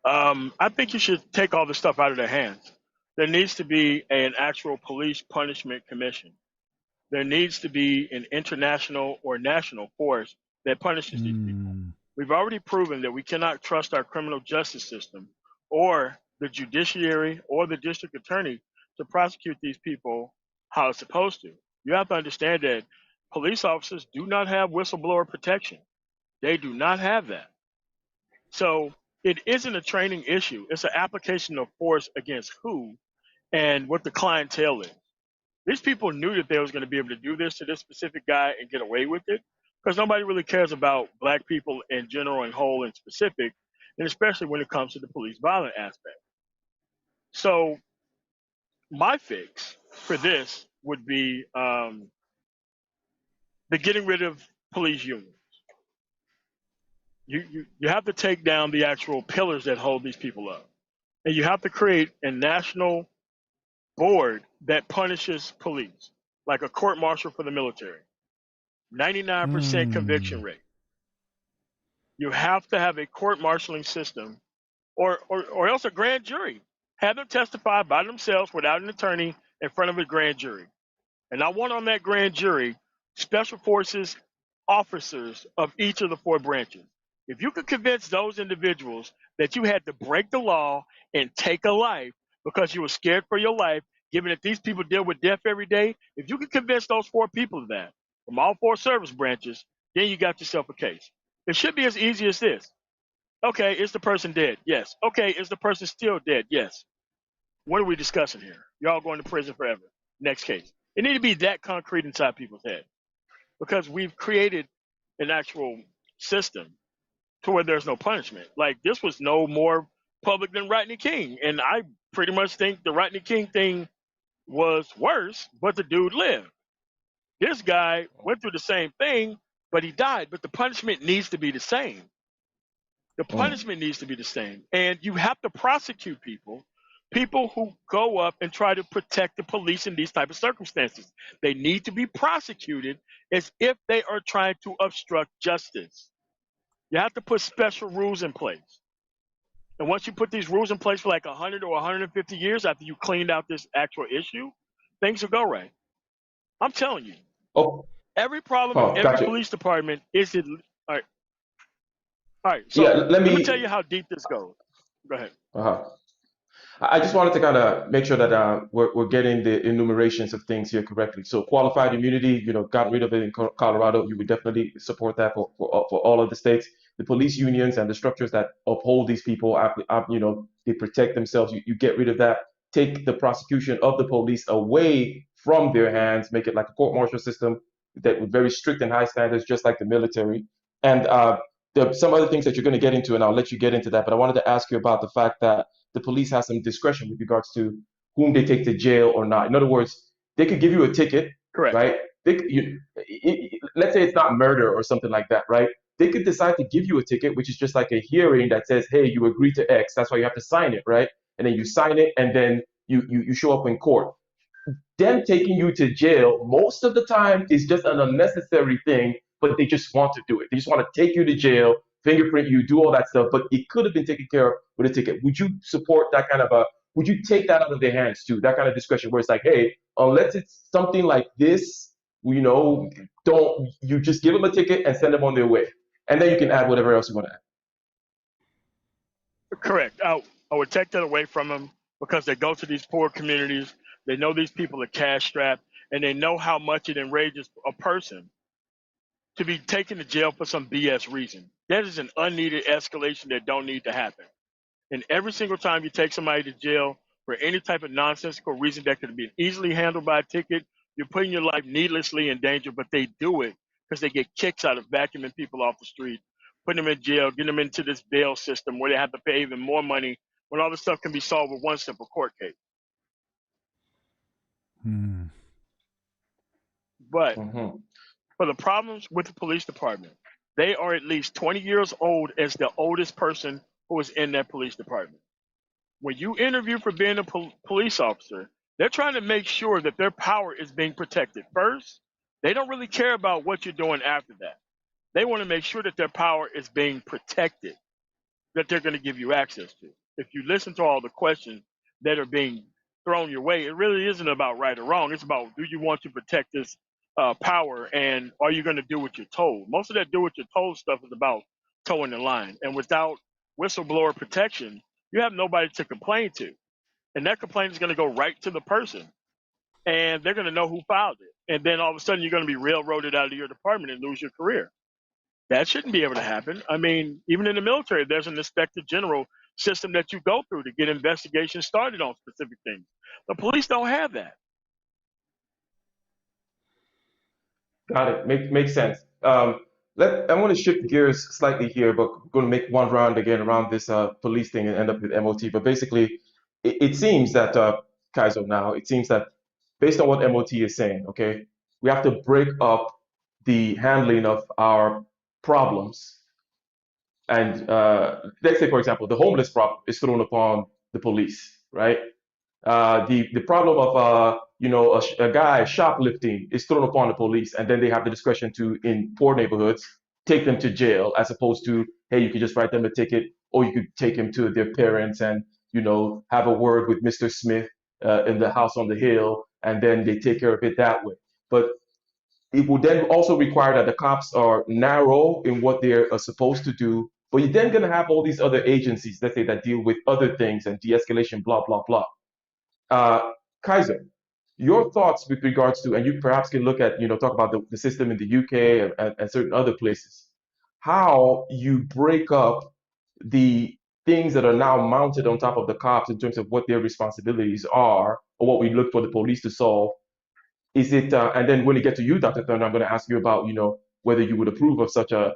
I think you should take all this stuff out of their hands. There needs to be an actual police punishment commission. There needs to be an international or national force that punishes these people. We've already proven that we cannot trust our criminal justice system or the judiciary or the district attorney to prosecute these people how it's supposed to. You have to understand that police officers do not have whistleblower protection. They do not have that. So it isn't a training issue. It's an application of force against who and what the clientele is. These people knew that they was going to be able to do this to this specific guy and get away with it because nobody really cares about black people in general and whole and specific, and especially when it comes to the police violent aspect. So my fix for this would be the getting rid of police unions. You have to take down the actual pillars that hold these people up. And you have to create a national board that punishes police, like a court martial for the military. 99% conviction rate. You have to have a court martialing system or else a grand jury. Have them testify by themselves without an attorney in front of a grand jury. And I want on that grand jury special forces officers of each of the four branches. If you could convince those individuals that you had to break the law and take a life because you were scared for your life, given that these people deal with death every day, if you could convince those four people of that from all four service branches, then you got yourself a case. It should be as easy as this. Okay, is the person dead? Yes. Okay, is the person still dead? Yes. What are we discussing here? Y'all going to prison forever. Next case. It need to be that concrete inside people's head because we've created an actual system to where there's no punishment. Like this was no more public than Rodney King. And I pretty much think the Rodney King thing was worse, but the dude lived. This guy went through the same thing, but he died. But the punishment needs to be the same. The punishment needs to be the same. And you have to prosecute people who go up and try to protect the police in these type of circumstances. They need to be prosecuted as if they are trying to obstruct justice. You have to put special rules in place. And once you put these rules in place for like 100 or 150 years after you cleaned out this actual issue, things will go right. I'm telling you. Oh, Every problem in every gotcha. police department is it. All right. So Yeah, let me tell you how deep this goes. Go ahead. I just wanted to kind of make sure that we're getting the enumerations of things here correctly. So qualified immunity, got rid of it in Colorado. You would definitely support that for all of the states. The police unions and the structures that uphold these people, they protect themselves. You get rid of that. Take the prosecution of the police away from their hands. Make it like a court-martial system that with very strict and high standards, just like the military. And there are some other things that you're going to get into, and I'll let you get into that. But I wanted to ask you about the fact that the police has some discretion with regards to whom they take to jail or not. In other words, they could give you a ticket, Correct. right? Let's say it's not murder or something like that, right? They could decide to give you a ticket, which is just like a hearing that says, hey, you agree to X. That's why you have to sign it, right? And then you sign it, and then you show up in court. Them taking you to jail most of the time is just an unnecessary thing, but they just want to do it. They just want to take you to jail, fingerprint you, do all that stuff, but it could have been taken care of with a ticket. Would you support that kind of would you take that out of their hands too? That kind of discretion where it's like, hey, unless it's something like this, don't you just give them a ticket and send them on their way. And then you can add whatever else you want to add. Correct. I would take that away from them because they go to these poor communities. They know these people are cash strapped, and they know how much it enrages a person to be taken to jail for some BS reason. That is an unneeded escalation that don't need to happen. And every single time you take somebody to jail for any type of nonsensical reason that could be easily handled by a ticket, you're putting your life needlessly in danger, but they do it because they get kicks out of vacuuming people off the street, putting them in jail, getting them into this bail system where they have to pay even more money when all this stuff can be solved with one simple court case. But Hmm. for the problems with the police department, they are at least 20 years old as the oldest person who is in that police department. When you interview for being a police officer, they're trying to make sure that their power is being protected first. They don't really care about what you're doing after that. They want to make sure that their power is being protected, that they're going to give you access to. If you listen to all the questions that are being thrown your way, it really isn't about right or wrong. It's about, do you want to protect this power, and are you going to do what you're told? Most of that do what you're told stuff is about towing the line. And without whistleblower protection, you have nobody to complain to. And that complaint is going to go right to the person, and they're going to know who filed it. And then all of a sudden, you're going to be railroaded out of your department and lose your career. That shouldn't be able to happen. I mean, even in the military, there's an inspector general system that you go through to get investigations started on specific things. The police don't have that. Got it. Makes sense. I want to shift gears slightly here, but going to make one round again around this police thing and end up with MOT. But basically, it seems that Kaiser now, it seems that based on what MOT is saying, okay, we have to break up the handling of our problems. And let's say, for example, the homeless problem is thrown upon the police, right? The problem of a guy shoplifting is thrown upon the police, and then they have the discretion to, in poor neighborhoods, take them to jail, as opposed to, hey, you could just write them a ticket, or you could take him to their parents and have a word with Mr. Smith in the house on the hill, and then they take care of it that way. But it would then also require that the cops are narrow in what they're supposed to do. But you're then going to have all these other agencies, let's say, that deal with other things and de-escalation, blah blah blah. uh, Kaiser, your thoughts with regards to, and you perhaps can look at, talk about the system in the UK and certain other places, how you break up the things that are now mounted on top of the cops in terms of what their responsibilities are, or what we look for the police to solve. Is it, and then when we get to you, Dr. Thurner, I'm going to ask you about, whether you would approve of such a,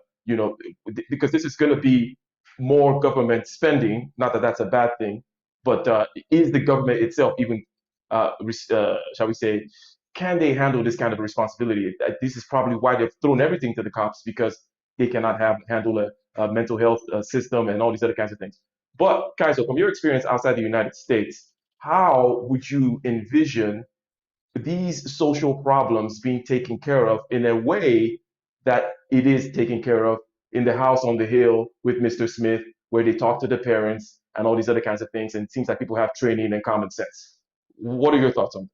because this is going to be more government spending, not that that's a bad thing, but is the government itself even, shall we say, can they handle this kind of responsibility? This is probably why they've thrown everything to the cops, because they cannot handle a mental health system and all these other kinds of things. But Kaiser, from your experience outside the United States, how would you envision these social problems being taken care of in a way that it is taken care of in the house on the hill with Mr. Smith, where they talk to the parents and all these other kinds of things? And it seems like people have training and common sense. What are your thoughts on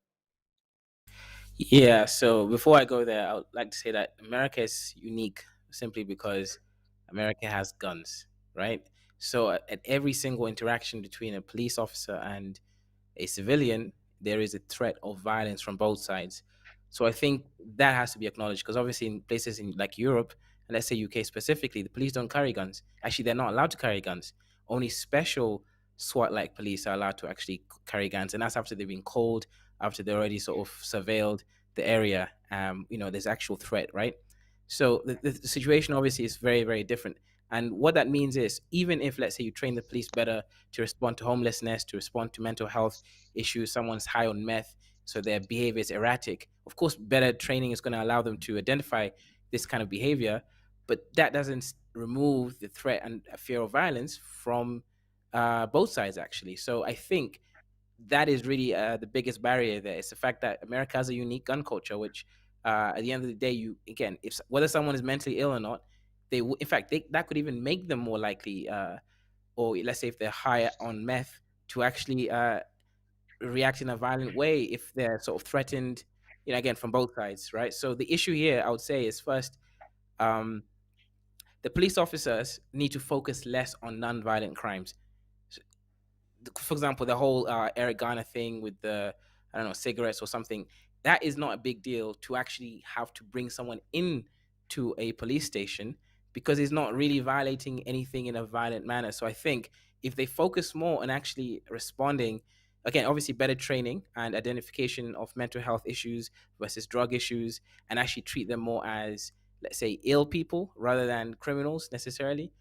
Yeah, so before I go there, I would like to say that America is unique simply because America has guns, right? So at every single interaction between a police officer and a civilian, there is a threat of violence from both sides. So I think that has to be acknowledged because obviously in places in like Europe and let's say UK specifically, the police don't carry guns. Actually, they're not allowed to carry guns. Only special SWAT-like police are allowed to actually carry guns, and that's after they've been called, after they already sort of surveilled the area. There's actual threat, right? So the situation obviously is very, very different. And what that means is, even if, let's say, you train the police better to respond to homelessness, to respond to mental health issues, someone's high on meth, so their behavior is erratic, of course, better training is going to allow them to identify this kind of behavior. But that doesn't remove the threat and fear of violence from both sides, actually. So I think that is really the biggest barrier there. It's the fact that America has a unique gun culture, which at the end of the day, you again, if whether someone is mentally ill or not, in fact, that could even make them more likely, or let's say if they're higher on meth, to actually react in a violent way if they're sort of threatened, again from both sides, right? So the issue here, I would say, is first, um, the police officers need to focus less on non-violent crimes. For example, the whole Eric Garner thing with the, I don't know, cigarettes or something, that is not a big deal to actually have to bring someone in to a police station because it's not really violating anything in a violent manner. So I think if they focus more on actually responding, again, obviously better training and identification of mental health issues versus drug issues, and actually treat them more as, let's say, ill people rather than criminals necessarily,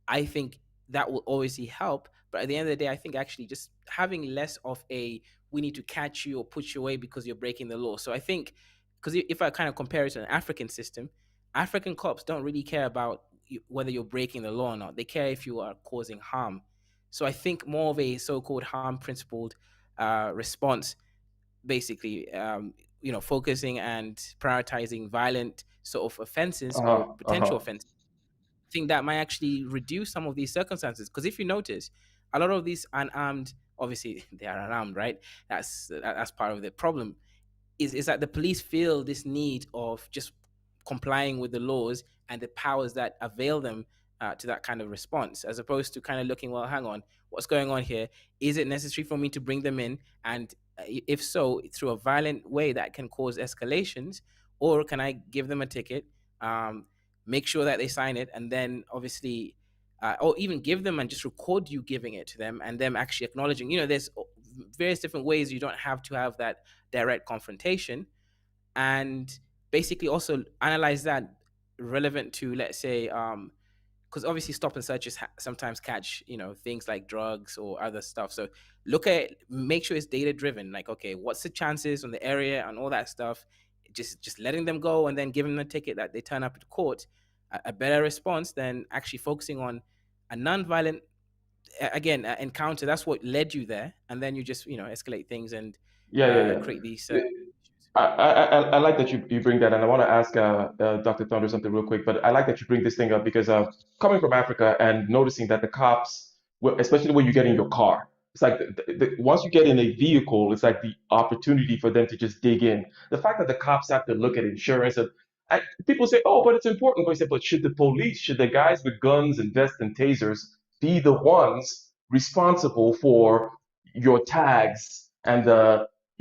I think that will obviously help. But at the end of the day, I think actually just having less of a, we need to catch you or put you away because you're breaking the law. So I think because if I kind of compare it to an African system, African cops don't really care about whether you're breaking the law or not. They care if you are causing harm. So I think more of a so-called harm principled response, basically, focusing and prioritizing violent sort of offenses or Uh-huh. potential Uh-huh. offenses. I think that might actually reduce some of these circumstances. Because if you notice, a lot of these unarmed, obviously they are unarmed, right? That's part of the problem. Is that the police feel this need of just complying with the laws and the powers that avail them to that kind of response, as opposed to kind of looking, well, hang on, what's going on here? Is it necessary for me to bring them in? And if so, through a violent way that can cause escalations, or can I give them a ticket, um, make sure that they sign it, and then obviously, or even give them and just record you giving it to them and them actually acknowledging, there's various different ways you don't have to have that direct confrontation, and basically also analyze that relevant to, let's say, because obviously stop and searches sometimes catch things like drugs or other stuff. So look at it, make sure it's data driven, like, okay, what's the chances on the area and all that stuff, just letting them go and then giving them a ticket that they turn up at court, a better response than actually focusing on a non-violent, again, encounter. That's what led you there, and then you just escalate things and Yeah, yeah, create these yeah. issues. I like that you bring that, and I want to ask Dr. Thunder something real quick. But I like that you bring this thing up because coming from Africa and noticing that the cops, especially when you get in your car, it's like once you get in a vehicle, it's like the opportunity for them to just dig in. The fact that the cops have to look at insurance, and people say, "Oh, but it's important." But I say, "But should the police, should the guys with guns and vests and tasers be the ones responsible for your tags and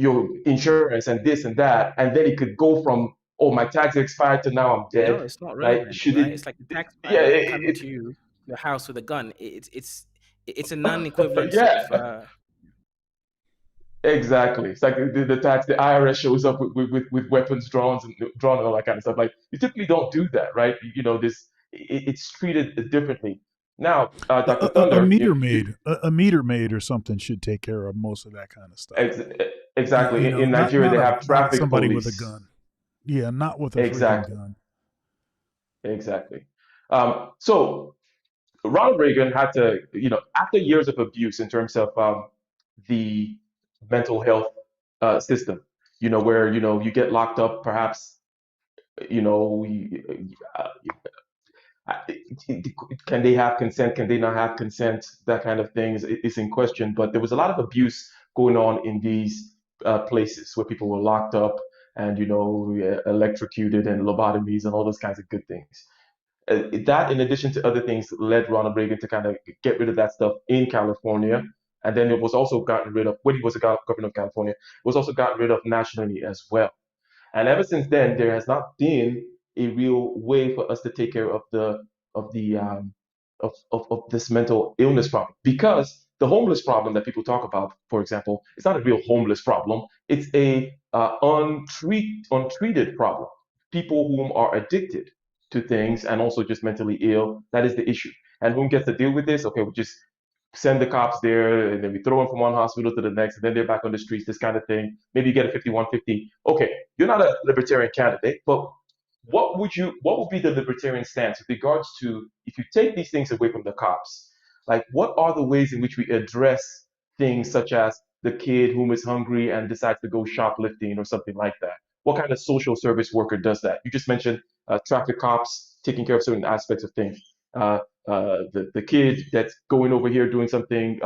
your insurance and this and that, and then it could go from, oh, my tax expired to now I'm No, dead. it's not Like, relevant, should right? it? It's like the Yeah, taxpayer coming to your house with a gun. It's a non-equivalent sort yeah, of exactly. It's like the IRS shows up with weapons drawn and all that kind of stuff. Like, you typically don't do that, right? It's treated differently. Now, Dr. A Thunder, meter maid, a meter maid or something should take care of most of that kind of stuff. ex- exactly. In Not Nigeria, they have not traffic somebody with a police. gun. Yeah, not with a freaking Exactly. gun. Exactly. So Ronald Reagan had to, after years of abuse in terms of the mental health system, where, you get locked up, perhaps, you know, uh, uh, can they have consent? Can they not have consent? That kind of thing is in question. But there was a lot of abuse going on in these places where people were locked up and, electrocuted and lobotomies and all those kinds of good things. That, in addition to other things, led Ronald Reagan to kind of get rid of that stuff in California. And then it was also gotten rid of, when he was the governor of California, it was also gotten rid of nationally as well. And ever since then, there has not been a real way for us to take care of the of this mental illness problem, because the homeless problem that people talk about, for example, it's not a real homeless problem. It's a untreated problem. People whom are addicted to things and also just mentally ill. That is the issue. And whom gets to deal with this? Okay, we just send the cops there, and then we throw them from one hospital to the next, and then they're back on the streets, this kind of thing. Maybe you get a 5150. Okay, you're not a libertarian candidate, but what would be the libertarian stance with regards to, if you take these things away from the cops, like, what are the ways in which we address things such as the kid whom is hungry and decides to go shoplifting or something like that? What kind of social service worker does that? You just mentioned traffic cops taking care of certain aspects of things. The kid that's going over here doing something,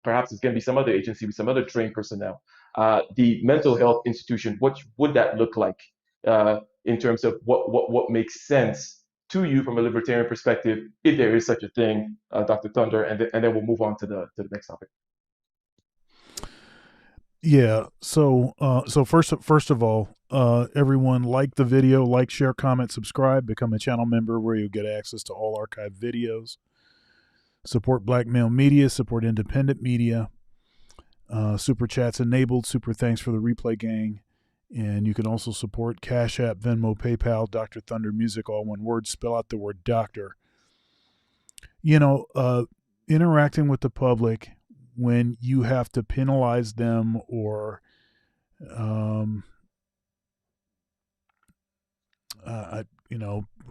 perhaps it's going to be some other agency with some other trained personnel. The mental health institution, what would that look like in terms of what makes sense to you from a libertarian perspective, if there is such a thing, Dr. Thunder, and then we'll move on to the next topic. Yeah. So first of all, everyone, like the video, like, share, comment, subscribe, become a channel member where you'll get access to all archived videos. Support black male media, support independent media. Super chats enabled. Super thanks for the replay gang. And you can also support Cash App, Venmo, PayPal, Dr. Thunder Music, all one word. Spell out the word doctor. Interacting with the public when you have to penalize them or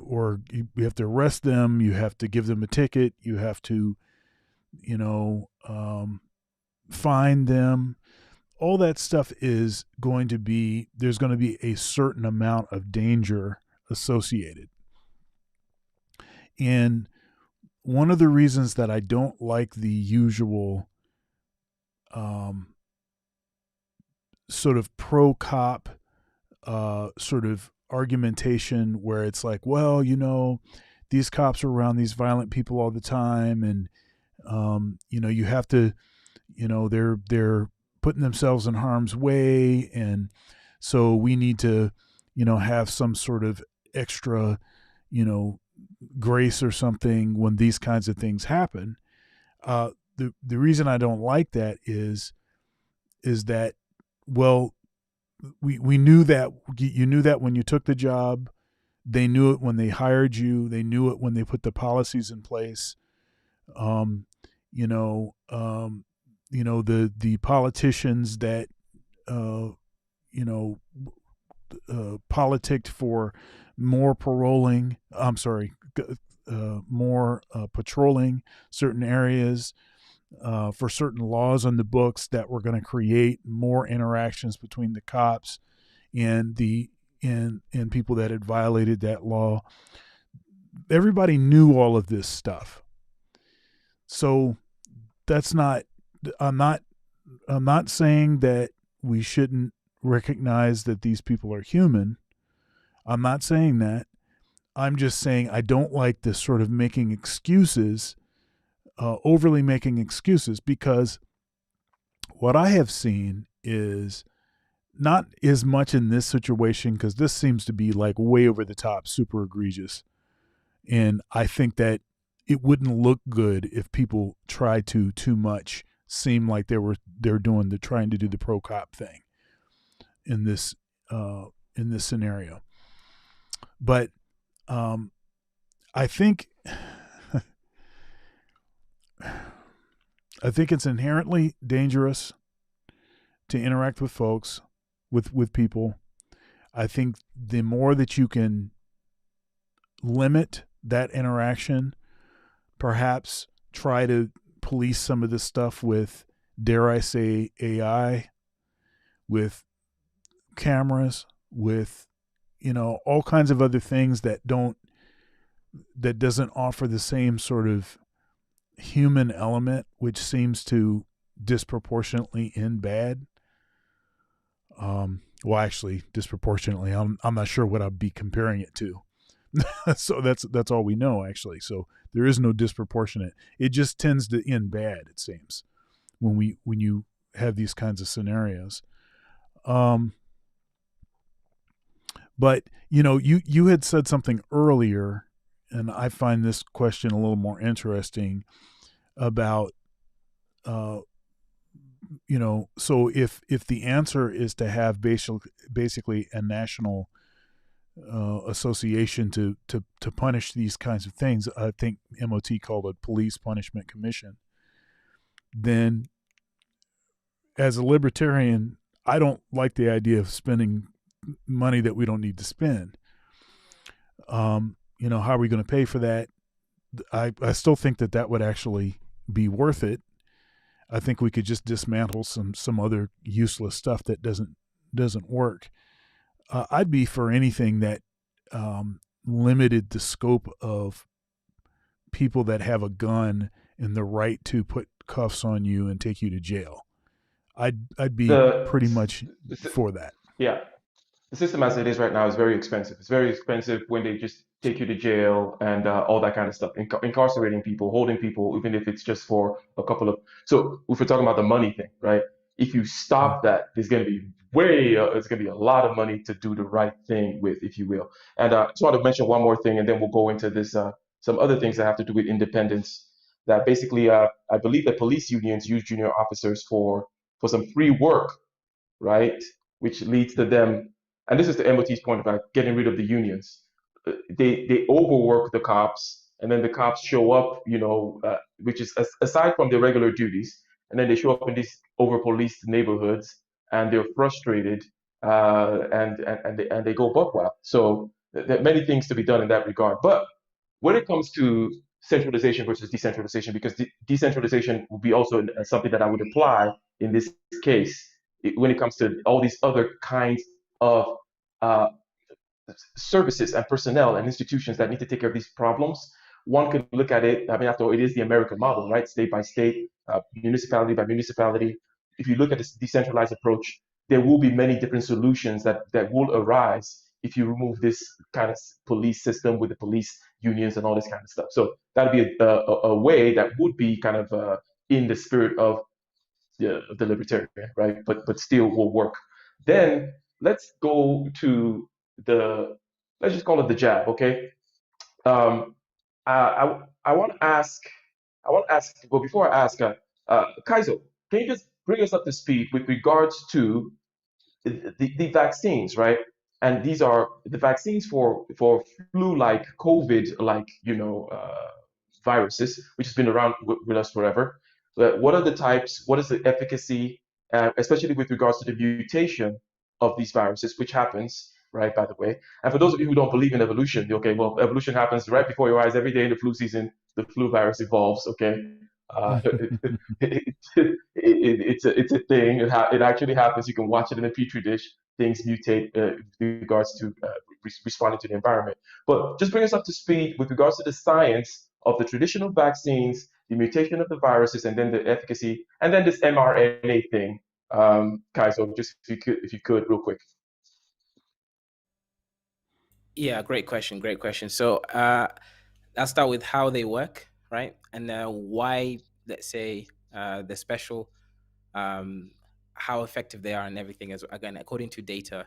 or you have to arrest them, you have to give them a ticket, you have to, fine them. All that stuff is going to be, there's going to be a certain amount of danger associated. And one of the reasons that I don't like the usual sort of pro cop sort of argumentation where it's like, well, these cops are around these violent people all the time, and you have to, they're putting themselves in harm's way, and so we need to, have some sort of extra, grace or something when these kinds of things happen. The reason I don't like that is that, well, we knew that, you knew that when you took the job. They knew it when they hired you. They knew it when they put the policies in place. The politicians that politicked for more paroling. I'm sorry, more patrolling certain areas, for certain laws on the books that were going to create more interactions between the cops and and people that had violated that law. Everybody knew all of this stuff. So that's not, I'm not saying that we shouldn't recognize that these people are human. I'm not saying that. I'm just saying I don't like this sort of making excuses, overly making excuses, because what I have seen is not as much in this situation, because this seems to be like way over the top, super egregious. And I think that it wouldn't look good if people tried to too much seem like they're trying to do the pro cop thing in this scenario. But I think it's inherently dangerous to interact with folks, with people. I think the more that you can limit that interaction, perhaps try to police some of this stuff with, dare I say, AI, with cameras, with all kinds of other things that doesn't offer the same sort of human element, which seems to disproportionately end bad. Well, actually, disproportionately, I'm not sure what I'd be comparing it to. So that's all we know, actually. So there is no disproportionate. It just tends to end bad, it seems, when you have these kinds of scenarios. But you had said something earlier, and I find this question a little more interesting about so if the answer is to have basically a national association to punish these kinds of things, I think MOT called it Police Punishment Commission, then as a libertarian, I don't like the idea of spending money that we don't need to spend. How are we going to pay for that? I still think that would actually be worth it. I think we could just dismantle some other useless stuff that doesn't work. I'd be for anything that limited the scope of people that have a gun and the right to put cuffs on you and take you to jail. I'd be pretty much for that. Yeah. The system as it is right now is very expensive. It's very expensive when they just take you to jail and all that kind of stuff, incarcerating people, holding people, even if it's just for a couple of. So if we're talking about the money thing, right? If you stop that, there's going to be it's going to be a lot of money to do the right thing with, if you will. And I just want to mention one more thing, and then we'll go into this some other things that have to do with independence. That basically, I believe that police unions use junior officers for some free work, right? Which leads to them, and this is the MOT's point about getting rid of the unions. They overwork the cops, and then the cops show up, which is aside from their regular duties, and then they show up in these over-policed neighborhoods, and they're frustrated, and they go buck wild. So There are many things to be done in that regard. But when it comes to centralization versus decentralization, because decentralization would be also something that I would apply in this case when it comes to all these other kinds of uh, services and personnel and institutions that need to take care of these problems. One could look at it, I mean, after all, it is the American model, right? State by state, municipality by municipality. If you look at this decentralized approach, there will be many different solutions that will arise if you remove this kind of police system with the police unions and all this kind of stuff. So that'd be a way that would be kind of in the spirit of the libertarian, right? But still will work. Then let's go to the let's just call it the jab, okay? Um, I want to ask well before I ask Kaizo, can you just bring us up to speed with regards to the vaccines, right? And these are the vaccines for flu-like, COVID-like, viruses, which has been around with us forever. What are the types? What is the efficacy, especially with regards to the mutation of these viruses, which happens, right? By the way, and for those of you who don't believe in evolution, okay, well, evolution happens right before your eyes every day in the flu season. The flu virus evolves, okay. It's a thing. It actually happens. You can watch it in a petri dish. Things mutate with regards to responding to the environment. But just bring us up to speed with regards to the science of the traditional vaccines, the mutation of the viruses, and then the efficacy, and then this mRNA thing. Kaizo, just if you could, real quick. Yeah, great question. Great question. So I'll start with how they work, right? And why, let's say, the special, um, how effective they are and everything. As again, according to data,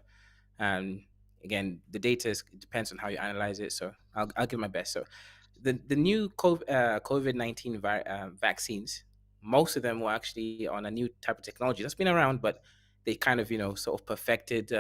and again, the data depends on how you analyze it. So I'll give my best. So the new COVID-19 vaccines, most of them were actually on a new type of technology that's been around, but they kind of sort of perfected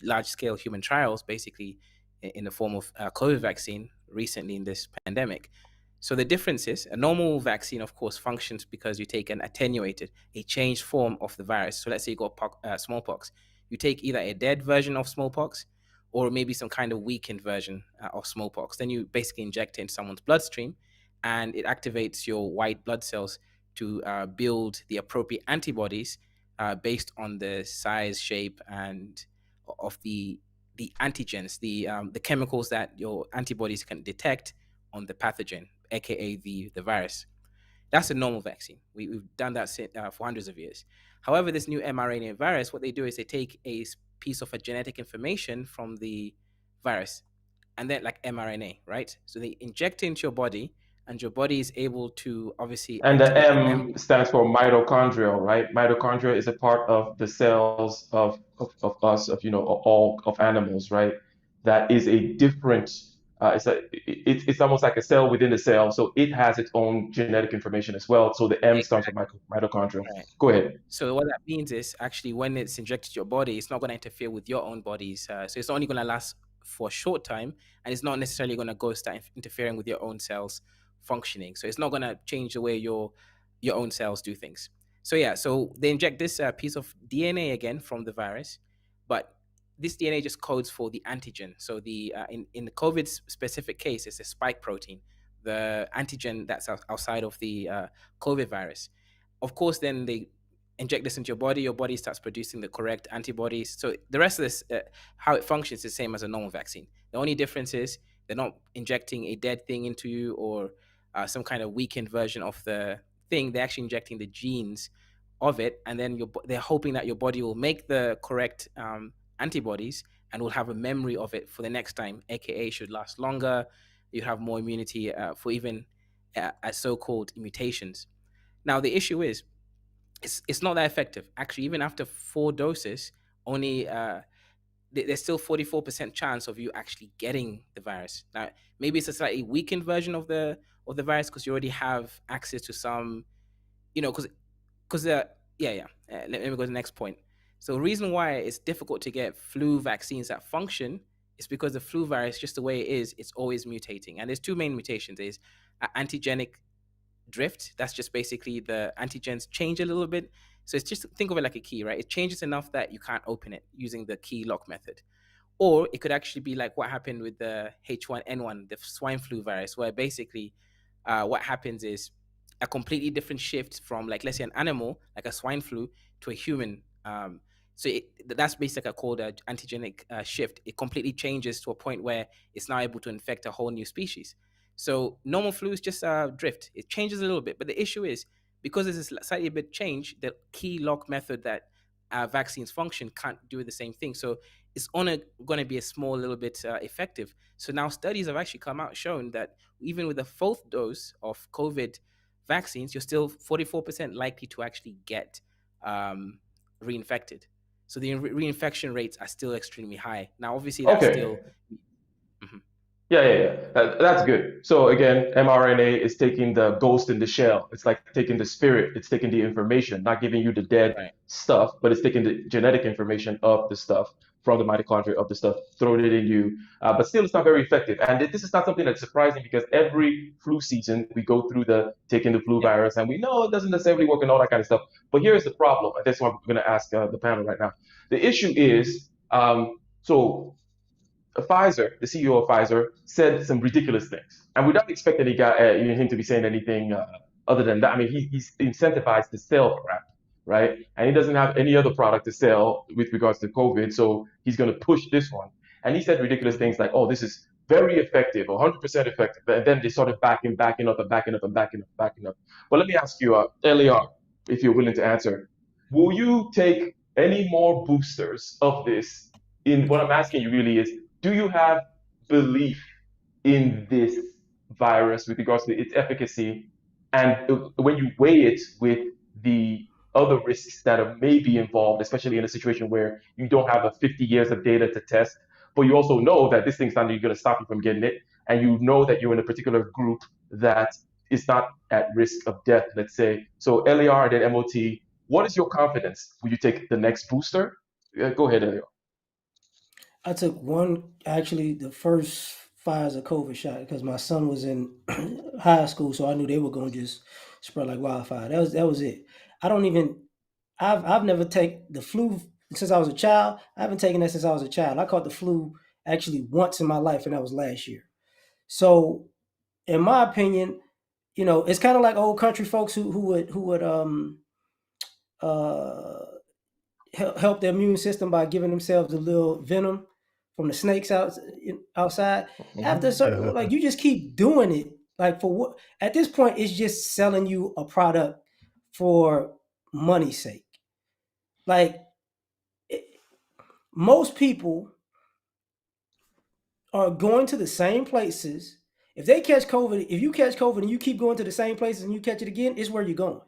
large scale human trials, basically in the form of COVID vaccine recently in this pandemic. So the difference is a normal vaccine, of course, functions because you take an attenuated, a changed form of the virus. So let's say you got smallpox, you take either a dead version of smallpox or maybe some kind of weakened version of smallpox. Then you basically inject it into someone's bloodstream, and it activates your white blood cells to build the appropriate antibodies based on the size, shape, and of the antigens, the chemicals that your antibodies can detect on the pathogen, aka the virus. That's a normal vaccine. We've done that for hundreds of years. However, this new mRNA virus, what they do is they take a piece of a genetic information from the virus, and then like mRNA, right? So they inject it into your body, and your body is able to obviously And the activate the M memory. stands for mitochondrial, right? Mitochondria is a part of the cells of us, of all of animals, right? That is a different. It's almost like a cell within a cell, so it has its own genetic information as well. So the M stands for Exactly. mitochondrial. Right. Go ahead. So what that means is actually when it's injected to your body, it's not going to interfere with your own bodies. So it's only going to last for a short time, and it's not necessarily going to go start interfering with your own cells functioning. So it's not going to change the way your own cells do things. So yeah, so they inject this piece of DNA again from the virus, but this DNA just codes for the antigen. So the in the COVID specific case, it's a spike protein, the antigen that's outside of the COVID virus. Of course, then they inject this into your body starts producing the correct antibodies. So the rest of this, how it functions, is the same as a normal vaccine. The only difference is they're not injecting a dead thing into you or some kind of weakened version of the thing. They're actually injecting the genes of it, and then they're hoping that your body will make the correct antibodies and will have a memory of it for the next time, aka should last longer. You have more immunity for even as so-called mutations. Now the issue is it's not that effective. Actually, even after 4 doses, only there's still 44% chance of you actually getting the virus. Now, maybe it's a slightly weakened version of the virus because you already have access to some, because yeah. Let me go to the next point. So the reason why it's difficult to get flu vaccines that function is because the flu virus, just the way it is, it's always mutating. And there's two main mutations. There's antigenic drift. That's just basically the antigens change a little bit. So it's just think of it like a key, right? It changes enough that you can't open it using the key lock method. Or it could actually be like what happened with the H1N1, the swine flu virus, where basically what happens is a completely different shift from, like, let's say an animal, like a swine flu, to a human. That's basically called an antigenic shift. It completely changes to a point where it's now able to infect a whole new species. So normal flu is just drift. It changes a little bit, but the issue is because there's a slightly bit change, the key lock method that vaccines function can't do the same thing. So it's only going to be a small little bit effective. So now studies have actually come out showing that even with the fourth dose of COVID vaccines, you're still 44% likely to actually get reinfected. So the reinfection rates are still extremely high. Now, obviously, that's Okay. still. Mhm. Yeah. That's good. So again, mRNA is taking the ghost in the shell. It's like taking the spirit. It's taking the information, not giving you the dead Right. stuff, but it's taking the genetic information of the stuff from the mitochondria of the stuff, throwing it in you. But still, it's not very effective. And this is not something that's surprising because every flu season we go through the taking the flu Yeah. virus, and we know it doesn't necessarily work and all that kind of stuff. But here's the problem. And that's what I'm going to ask the panel right now. The issue is so Pfizer, the CEO of Pfizer, said some ridiculous things, and we don't expect any guy, him to be saying anything other than that. I mean, he's incentivized to sell crap, right? And he doesn't have any other product to sell with regards to COVID, so he's going to push this one. And he said ridiculous Mhm. things like, "Oh, this is very effective, 100% effective," and then they started backing up, and backing up, and backing up, and backing up. But let me ask you, LAR, if you're willing to answer, will you take any more boosters of this? In what I'm asking you really is, do you have belief in this virus with regards to its efficacy? And when you weigh it with the other risks that are maybe involved, especially in a situation where you don't have a 50 years of data to test, but you also know that this thing's not going to stop you from getting it, and you know that you're in a particular group that is not at risk of death, let's say. So LAR and then MOT, what is your confidence? Will you take the next booster? Go ahead, LAR. I took one, actually, the first Pfizer COVID shot because my son was in high school, so I knew they were going to just spread like wildfire. That was it. I don't even. I've never taken the flu since I was a child. I haven't taken that since I was a child. I caught the flu actually once in my life, and that was last year. So, in my opinion, it's kind of like old country folks who would uh help their immune system by giving themselves a little venom from the snakes outside. After a certain, like, you just keep doing it. Like, for what? At this point, it's just selling you a product for money's sake. Like, it, most people are going to the same places. If they catch COVID, if you catch COVID and you keep going to the same places and you catch it again, it's where you're going.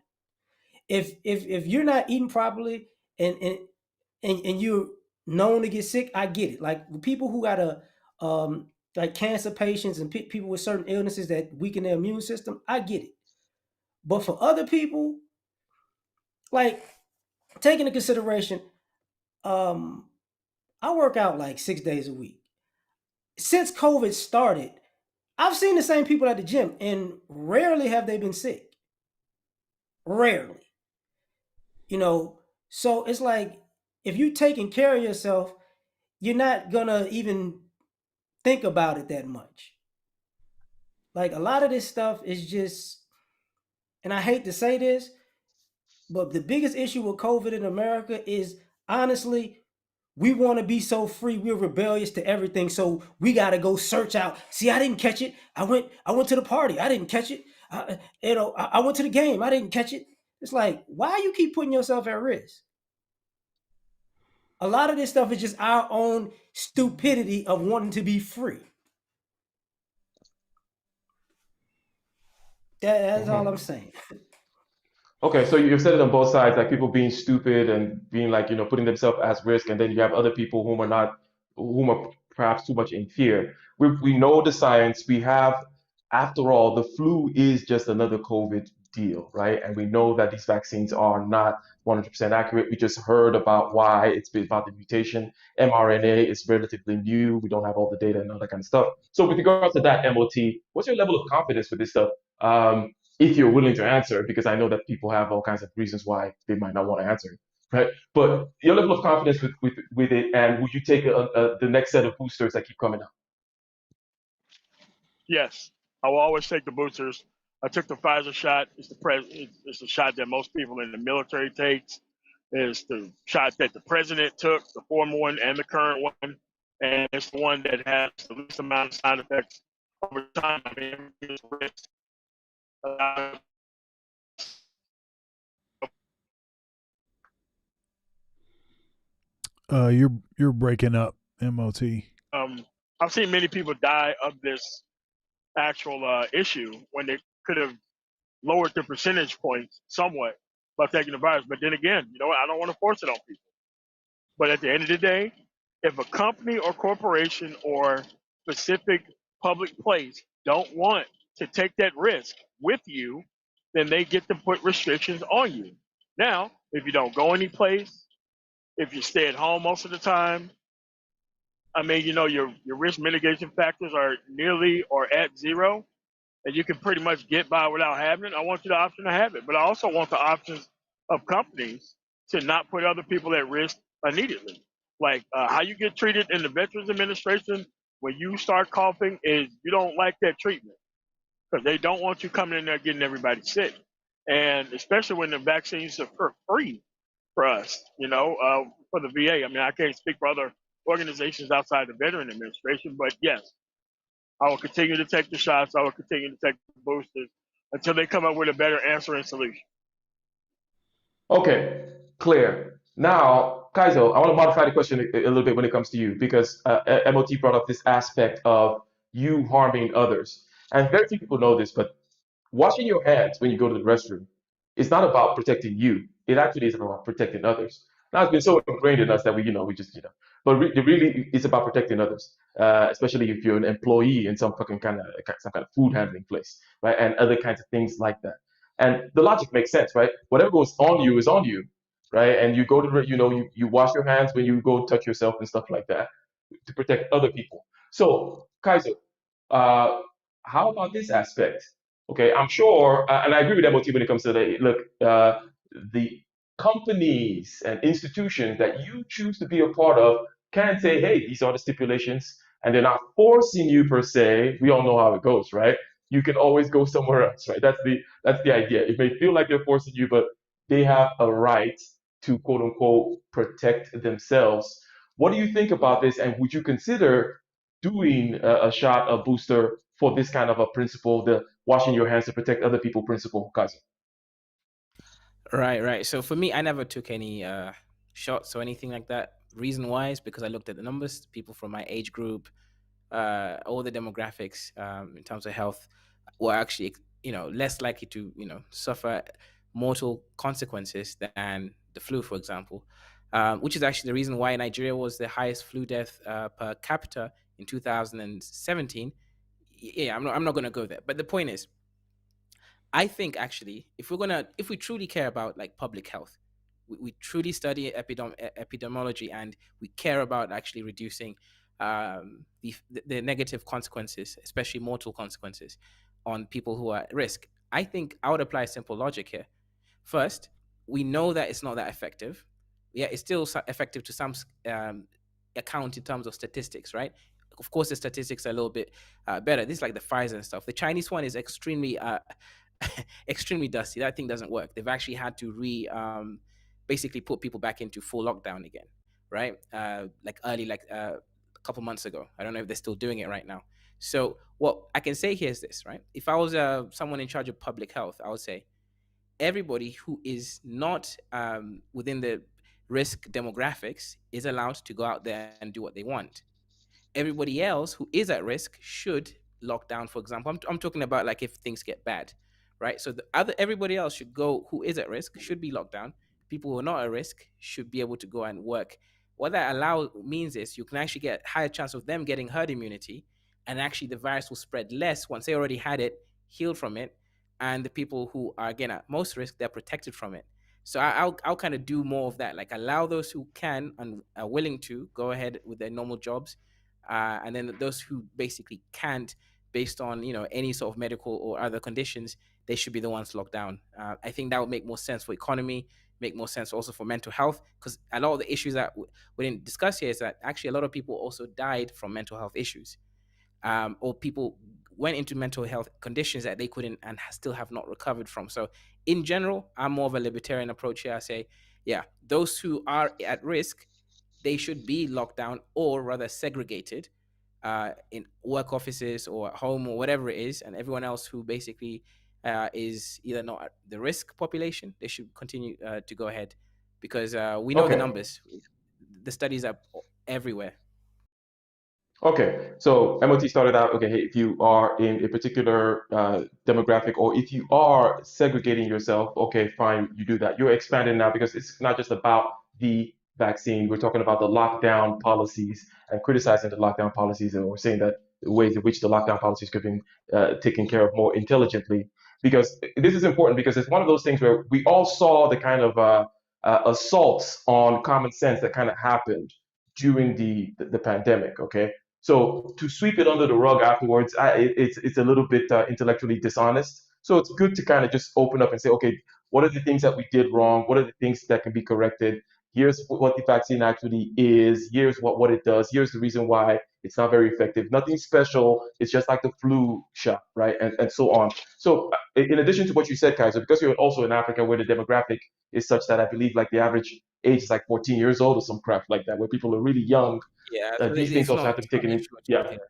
If you're not eating properly and and and you're known to get sick, I get it. Like, people who got like cancer patients and people with certain illnesses that weaken their immune system, I get it. But for other people, like, take into consideration, um, I work out like 6 days a week. Since COVID started, I've seen the same people at the gym, and rarely have they been sick. Rarely, you know. So it's like, if you're taking care of yourself, you're not gonna even think about it that much. Like, a lot of this stuff is just, and I hate to say this, but the biggest issue with COVID in America is, honestly, we want to be so free. We're rebellious to everything. So we got to go search out. See, I didn't catch it. I went to the party. I didn't catch it. I went to the game. I didn't catch it. It's like, why you keep putting yourself at risk? A lot of this stuff is just our own stupidity of wanting to be free. That's all I'm Mhm. saying. Okay, so you've said it on both sides, like people being stupid and being like, putting themselves at risk, and then you have other people whom are not, whom are perhaps too much in fear. We know the science. We have, after all, the flu is just another COVID deal, right? And we know that these vaccines are not 100% accurate. We just heard about why it's been about the mutation. mRNA is relatively new. We don't have all the data and all that kind of stuff. So with regards to that MOT, what's your level of confidence with this stuff? If you're willing to answer, because I know that people have all kinds of reasons why they might not want to answer right? But your level of confidence with it, and would you take the next set of boosters that keep coming out? Yes, I will always take the boosters. I took the Pfizer shot. It's the shot that most people in the military takes. It's the shot that the president took, the former one and the current one, and it's the one that has the least amount of side effects over time. I mean, it's risk. You're breaking up, MOT. Um, I've seen many people die of this actual issue when they could have lowered the percentage points somewhat by taking the virus. But then again, you know what? I don't want to force it on people. But at the end of the day, if a company or corporation or specific public place don't want to take that risk with you, then they get to put restrictions on you. Now, if you don't go any place, if you stay at home most of the time, I mean, you know, your risk mitigation factors are nearly or at zero, and you can pretty much get by without having it. I want you the option to have it, but I also want the options of companies to not put other people at risk immediately. Like how you get treated in the Veterans Administration when you start coughing is you don't like that treatment because they don't want you coming in there getting everybody sick, and especially when the vaccines are for free for us, you know, for the VA. I mean, I can't speak for other organizations outside the Veteran Administration, but yes, I will continue to take the shots. I will continue to take the boosters until they come up with a better answer and solution. Okay, clear. Now, Kaizo, I want to modify the question a little bit when it comes to you because MOT brought up this aspect of you harming others. And very few people know this, but washing your hands when you go to the restroom is not about protecting you. It actually is about protecting others. Now it's been so ingrained in us that we just, but really it's about protecting others, especially if you're an employee in some kind of food handling place, right? And other kinds of things like that. And the logic makes sense, right? Whatever goes on you is on you, right? And you go to, you wash your hands when you go touch yourself and stuff like that to protect other people. So, Kaiser, uh, how about this aspect? Okay, I'm sure, and I agree with MOT when it comes to the companies and institutions that you choose to be a part of can say, hey, these are the stipulations, and they're not forcing you per se. We all know how it goes, right? You can always go somewhere else, right? That's the idea. It may feel like they're forcing you, but they have a right to quote unquote protect themselves. What do you think about this? And would you consider doing a shot, a booster for this kind of a principle, the washing your hands to protect other people principle, Kazi? Right, right. So for me, I never took any shots or anything like that. Reason why is because I looked at the numbers, people from my age group, all the demographics in terms of health were actually, less likely to, suffer mortal consequences than the flu, for example, which is actually the reason why Nigeria was the highest flu death per capita in 2017. Yeah, I'm not going to go there. But the point is, I think actually, if we truly care about like public health, we truly study epidemiology, and we care about actually reducing the negative consequences, especially mortal consequences, on people who are at risk. I think I would apply simple logic here. First, we know that it's not that effective. Yeah, it's still effective to some account in terms of statistics, right? Of course, the statistics are a little bit better. This is like the Pfizer and stuff. The Chinese one is extremely extremely dusty. That thing doesn't work. They've actually had to basically put people back into full lockdown again, right? Like early, like a couple months ago. I don't know if they're still doing it right now. So what I can say here is this, right? If I was someone in charge of public health, I would say everybody who is not within the risk demographics is allowed to go out there and do what they want. Everybody else who is at risk should lock down. For example, I'm talking about like if things get bad, right? So everybody else should go, who is at risk should be locked down. People who are not at risk should be able to go and work. What that allow means is you can actually get higher chance of them getting herd immunity, and actually the virus will spread less once they already had it, healed from it, and the people who are again at most risk, they're protected from it. So I'll kind of do more of that, like allow those who can and are willing to go ahead with their normal jobs, and then those who basically can't, based on any sort of medical or other conditions, they should be the ones locked down. I think that would make more sense for economy. make more sense also for mental health, because a lot of the issues that we didn't discuss here is that actually a lot of people also died from mental health issues, or people went into mental health conditions that they couldn't and still have not recovered from. So in general, I'm more of a libertarian approach here. I say, yeah, those who are at risk, they should be locked down or rather segregated in work offices or at home or whatever it is, and everyone else who basically is either not at the risk population, they should continue to go ahead, because we know the Okay. numbers, the studies are everywhere. Okay, so MOT started out, okay, hey, if you are in a particular demographic or if you are segregating yourself, okay, fine, you do that. You're expanding now because it's not just about the vaccine. We're talking about the lockdown policies and criticizing the lockdown policies, and we're saying that the ways in which the lockdown policies could be taken care of more intelligently. Because this is important because it's one of those things where we all saw the kind of assaults on common sense that kind of happened during the pandemic, okay? So to sweep it under the rug afterwards, it's a little bit intellectually dishonest. So it's good to kind of just open up and say, okay, what are the things that we did wrong? What are the things that can be corrected? Here's what the vaccine actually is. Here's what it does. Here's the reason why it's not very effective. Nothing special. It's just like the flu shot, right? And so on. So in addition to what you said, Kaiser, because you're also in Africa where the demographic is such that I believe like the average age is like 14 years old or some crap like that, where people are really young. Yeah, so These things also have to be it's not taken in. influential Yeah, here.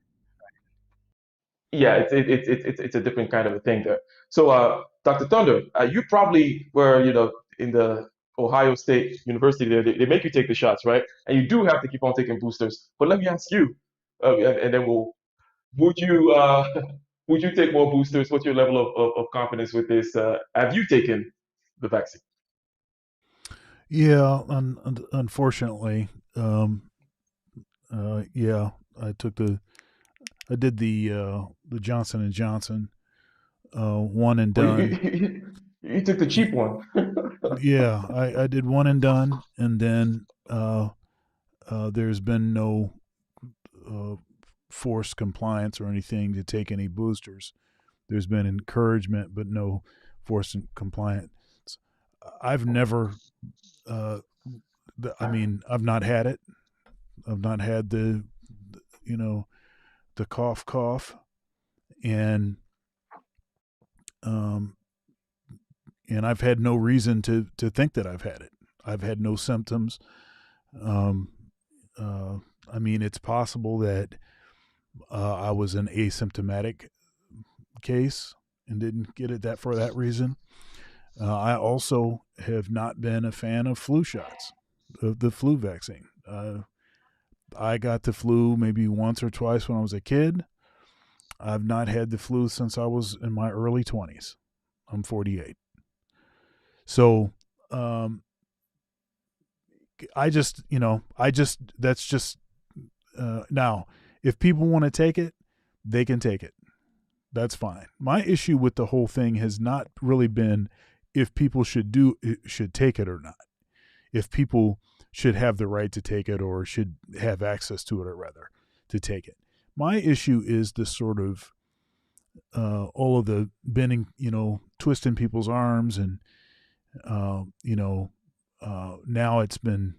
yeah, it's a different kind of a thing there. So, Dr. Thunder, you probably were, in the Ohio State University there. They make you take the shots, right? And you do have to keep on taking boosters. But let me ask you, and then would you, would you take more boosters? What's your level of confidence with this? Have you taken the vaccine? Yeah, unfortunately, yeah, I took I did the Johnson and Johnson, one and Well, done. you took the cheap one. Yeah, I did one and done, and then there's been no uh, forced compliance or anything to take any boosters. There's been encouragement, but no forced compliance. I've never, uh, I mean, I've not had it. I've not had you know, the cough, and um, and I've had no reason to think that I've had it. I've had no symptoms. Um, uh, I mean, it's possible that I was an asymptomatic case and didn't get it that for that reason. I also have not been a fan of flu shots, of the flu vaccine. I got the flu maybe once or twice when I was a kid. I've not had the flu since I was in my early 20s. I'm 48. So, um, that's just, now, if people want to take it, they can take it. That's fine. My issue with the whole thing has not really been if people should take it or not. If people should have the right to take it or should have access to it, or rather to take it. My issue is this sort of all of the bending, twisting people's arms, and now it's been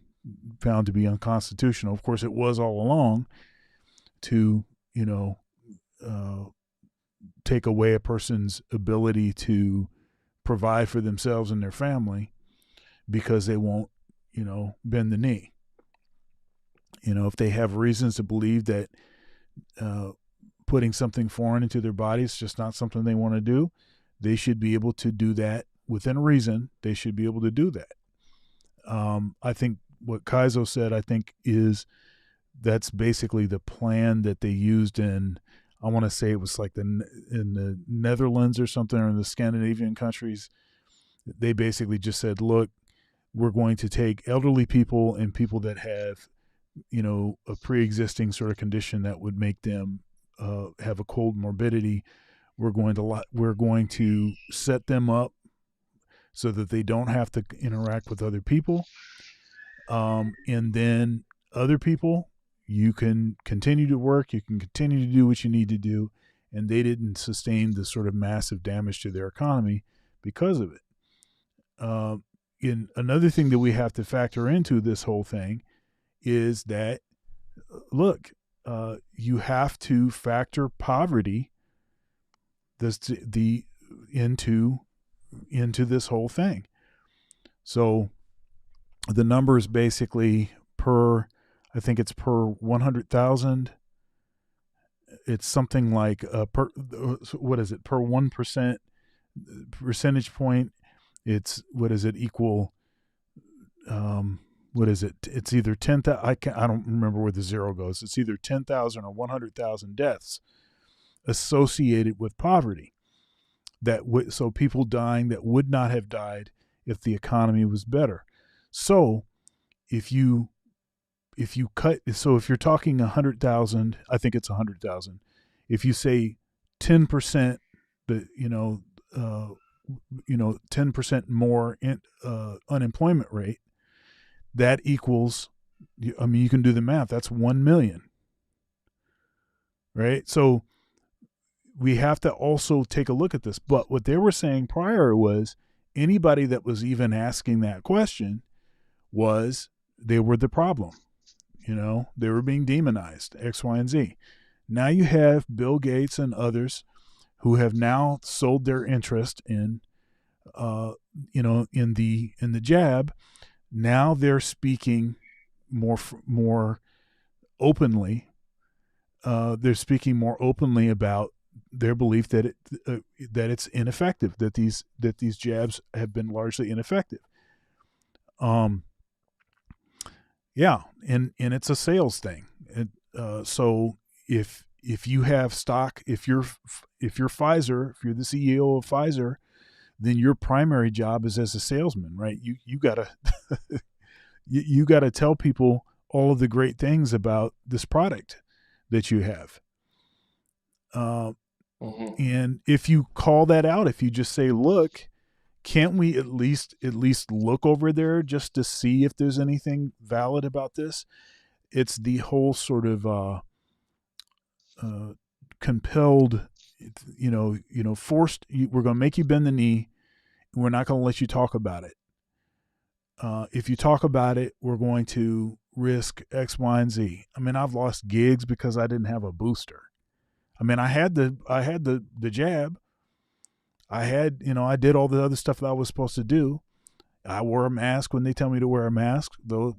found to be unconstitutional. Of course, it was all along to uh, take away a person's ability to provide for themselves and their family because they won't, bend the knee. If they have reasons to believe that putting something foreign into their body is just not something they want to do, they should be able to do that within reason. They should be able to do that. I think what Kaizo said, that's basically the plan that they used in, I want to say it was like in the Netherlands or something, or in the Scandinavian countries. They basically just said, look, we're going to take elderly people and people that have, a pre-existing sort of condition that would make them have a cold morbidity. We're going to set them up so that they don't have to interact with other people. And then other people, you can continue to work, you can continue to do what you need to do, and they didn't sustain the sort of massive damage to their economy because of it. in another thing that we have to factor into this whole thing is that, look, you have to factor poverty into this whole thing. So the numbers basically per 100,000. It's something like per 1% percentage point. It's equal? It's either 10,000. I don't remember where the zero goes. It's either 10,000 or 100,000 deaths associated with poverty. So people dying that would not have died if the economy was better. So if you're talking 100,000, I think it's 100,000. If you say 10%, 10% more unemployment rate, that equals, I mean, you can do the math. That's 1 million, right? So we have to also take a look at this. But what they were saying prior was anybody that was even asking that question they were the problem. They were being demonized, X, Y, and Z. Now you have Bill Gates and others who have now sold their interest in the jab. Now they're speaking more openly. They're speaking more openly about their belief that it's ineffective, that these jabs have been largely ineffective. Yeah, and it's a sales thing. So if you have stock, if you're Pfizer, if you're the CEO of Pfizer, then your primary job is as a salesman, right? You gotta you gotta tell people all of the great things about this product that you have. And if you call that out, if you just say, look, can't we at least look over there just to see if there's anything valid about this? It's the whole sort of compelled, forced. We're going to make you bend the knee, and we're not going to let you talk about it. If you talk about it, we're going to risk X, Y, and Z. I mean, I've lost gigs because I didn't have a booster. I mean, I had the jab. I did all the other stuff that I was supposed to do. I wore a mask when they tell me to wear a mask. Though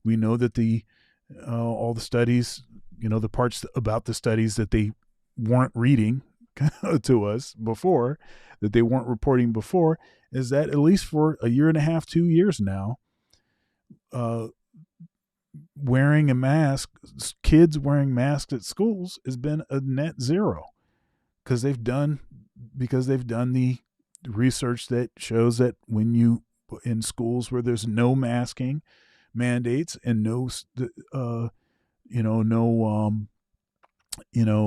we know that all the studies, the parts about the studies that they weren't reading to us before, that they weren't reporting before, is that at least for a year and a half, 2 years now, wearing a mask, kids wearing masks at schools has been a net zero because they've done the research that shows that when you in schools where there's no masking mandates and no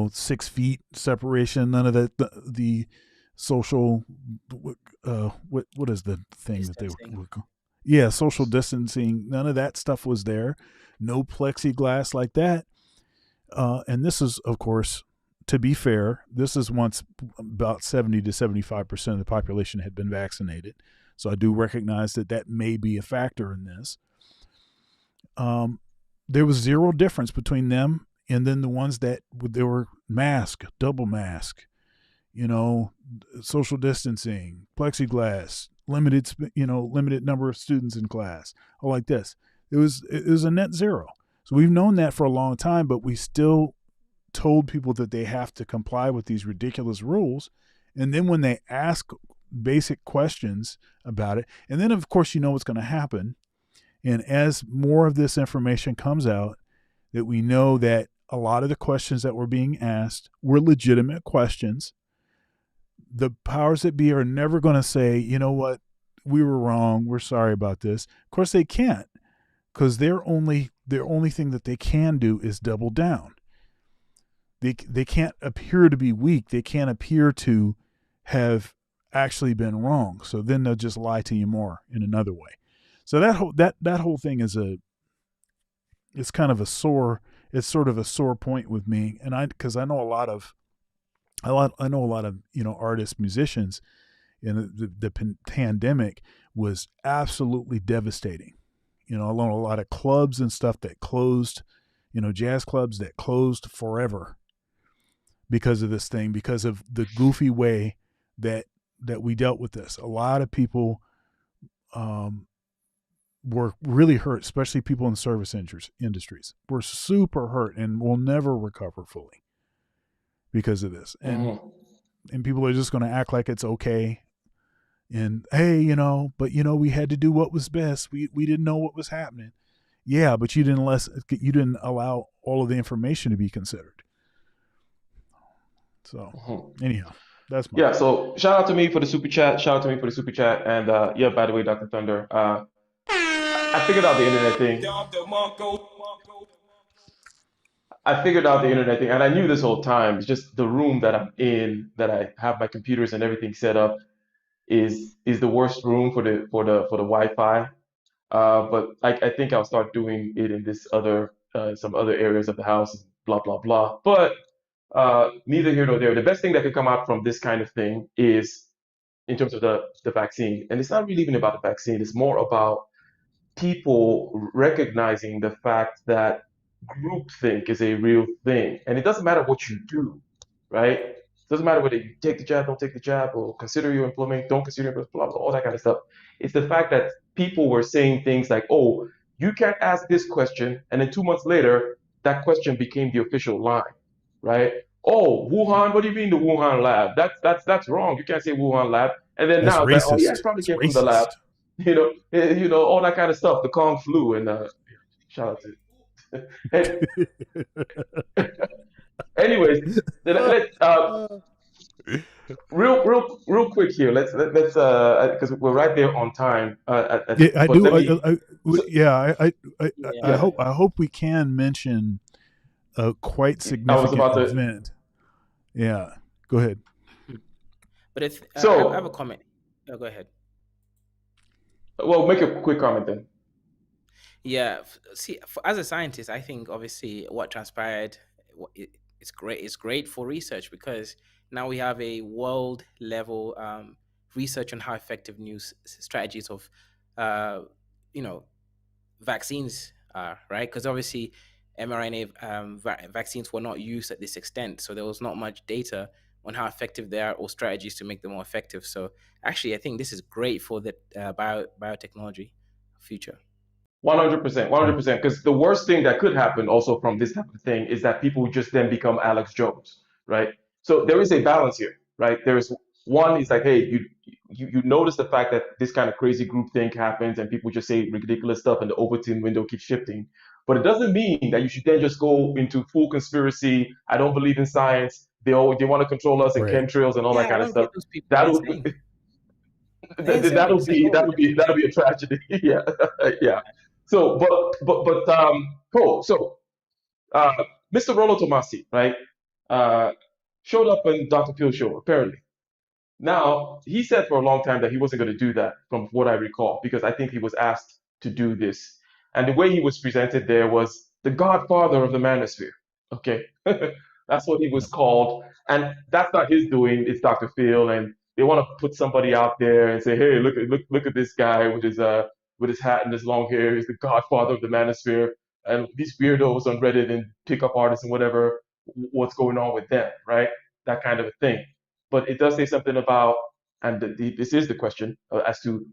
6 feet separation, none of that, the social what is the thing that they were social distancing, none of that stuff was there, no plexiglass like that, and this is, of course, to be fair, this is once about 70 to 75% of the population had been vaccinated. So I do recognize that may be a factor in this. There was zero difference between them and then the ones that they were mask, double mask, social distancing, plexiglass, limited number of students in class, all like this. It was a net zero. So we've known that for a long time, but we still told people that they have to comply with these ridiculous rules. And then when they ask basic questions about it, and then of course what's going to happen. And as more of this information comes out, that we know that a lot of the questions that were being asked were legitimate questions, the powers that be are never going to say, you know what, we were wrong, we're sorry about this. Of course they can't, because their only thing that they can do is double down. They can't appear to be weak. They can't appear to have actually been wrong. So then they'll just lie to you more in another way. So that whole thing is it's kind of it's sort of a sore point with me. And because I know a lot of artists, musicians, And the pandemic was absolutely devastating. You know, along a lot of clubs and stuff that closed, you know, jazz clubs that closed forever because of this thing, because of the goofy way that we dealt with this. A lot of people were really hurt, especially people in service industries. Were super hurt and will never recover fully because of this. And people are just going to act like it's okay. And hey, you know, but you know, we had to do what was best. We didn't know what was happening. Yeah, but you didn't allow all of the information to be considered. So anyhow, that's my So shout out to me for the super chat. Shout out to me for the super chat. And yeah, by the way, Dr. Thunder, I figured out the internet thing. I figured out the internet thing, and I knew this whole time. It's just the room that I'm in, that I have my computers and everything set up, is the worst room for the Wi-Fi. But I think I'll start doing it in this other some other areas of the house, blah blah blah. But neither here nor there. The best thing that could come out from this kind of thing is in terms of the vaccine, and it's not really even about the vaccine. It's more about people recognizing the fact that groupthink is a real thing, and it doesn't matter what you do, right? It doesn't matter whether you take the jab, don't take the jab, or consider your employment, don't consider your blah blah, all that kind of stuff. It's the fact that people were saying things like, "Oh, you can't ask this question," and then 2 months later, that question became the official line, right? Oh, Wuhan, what do you mean the Wuhan lab? That's wrong. You can't say Wuhan lab. And then That's now it's like, oh yeah, it racist. probably It's came from the lab. racist. All that kind of stuff, the Kong flu, and shout out to. Anyways, real quick here. Let's because we're right there on time. Yeah, I But do. let me. I Yeah, hope we can mention a quite I was significant about to. event. Yeah, go ahead. But if I have a So, comment. Oh, go ahead. well, make a quick comment then. Yeah, see, as a scientist, I think obviously what transpired, it's great. It's great for research because now we have a world level research on how effective strategies of, uh, you know, vaccines are, right? Because obviously mRNA vaccines were not used at this extent, so there was not much data on how effective they are or strategies to make them more effective. So actually, I think this is great for the biotechnology future. 100%, 100%. Because the worst thing that could happen also from this type of thing is that people just then become Alex Jones, right? So there is a balance here, right? There is one is like, hey, you notice the fact that this kind of crazy group thing happens and people just say ridiculous stuff and the Overton window keeps shifting. But it doesn't mean that you should then just go into full conspiracy. I don't believe in science. They want to control us and Right. chemtrails and all Yeah, that I kind of don't get stuff. those people. They're That'll insane. They're th- insane. that'll It's like, be oh, that'll be a tragedy. Yeah, yeah. So, cool. So, uh, Mr. Rollo Tomasi, right, uh, showed up in Dr. Phil's show apparently. Now, he said for a long time that he wasn't going to do that, from what I recall, because I think he was asked to do this. And the way he was presented there was the godfather of the manosphere. Okay. That's what he was Yep. called. And that's not his doing, it's Dr. Phil. And they want to put somebody out there and say, hey, look at this guy with his hat and his long hair. He's the godfather of the manosphere. And these weirdos on Reddit and pickup artists and whatever, what's going on with them, right? That kind of a thing. But it does say something about, and this is the question as to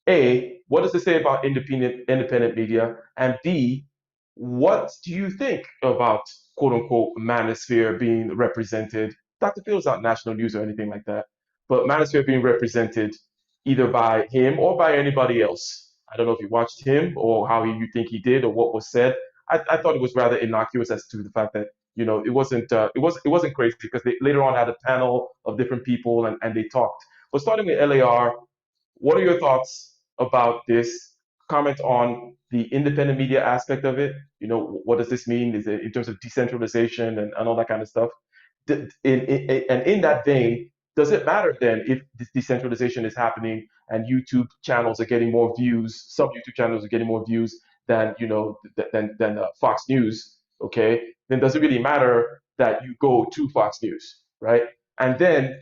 A, what does it say about independent media, and B, what do you think about quote unquote manosphere being represented? Dr. Phil's not national news or anything like that, but manosphere being represented either by him or by anybody else. I don't know if you watched him or how you think he did or what was said. I thought it was rather innocuous as to the fact that it wasn't crazy because they later on had a panel of different people and they talked. But starting with LAR, what are your thoughts about this? Comment on the independent media aspect of it. What does this mean? Is it in terms of decentralization and all that kind of stuff? And in that vein, does it matter then if this decentralization is happening and YouTube channels are getting more views, some YouTube channels are getting more views than Fox News? Okay, then does it really matter that you go to Fox News, right? And then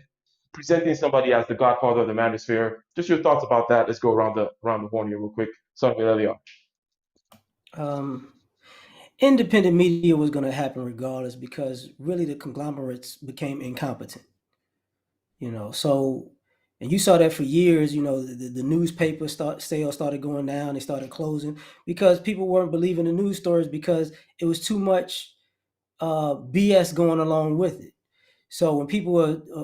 presenting somebody as the godfather of the manosphere. Just your thoughts about that. Let's go around the horn here real quick. Starting with Eliar. Um, Independent media was going to happen regardless because really the conglomerates became incompetent. So and you saw that for years. The newspaper sales started going down. They started closing because people weren't believing the news stories because it was too much BS going along with it. So when people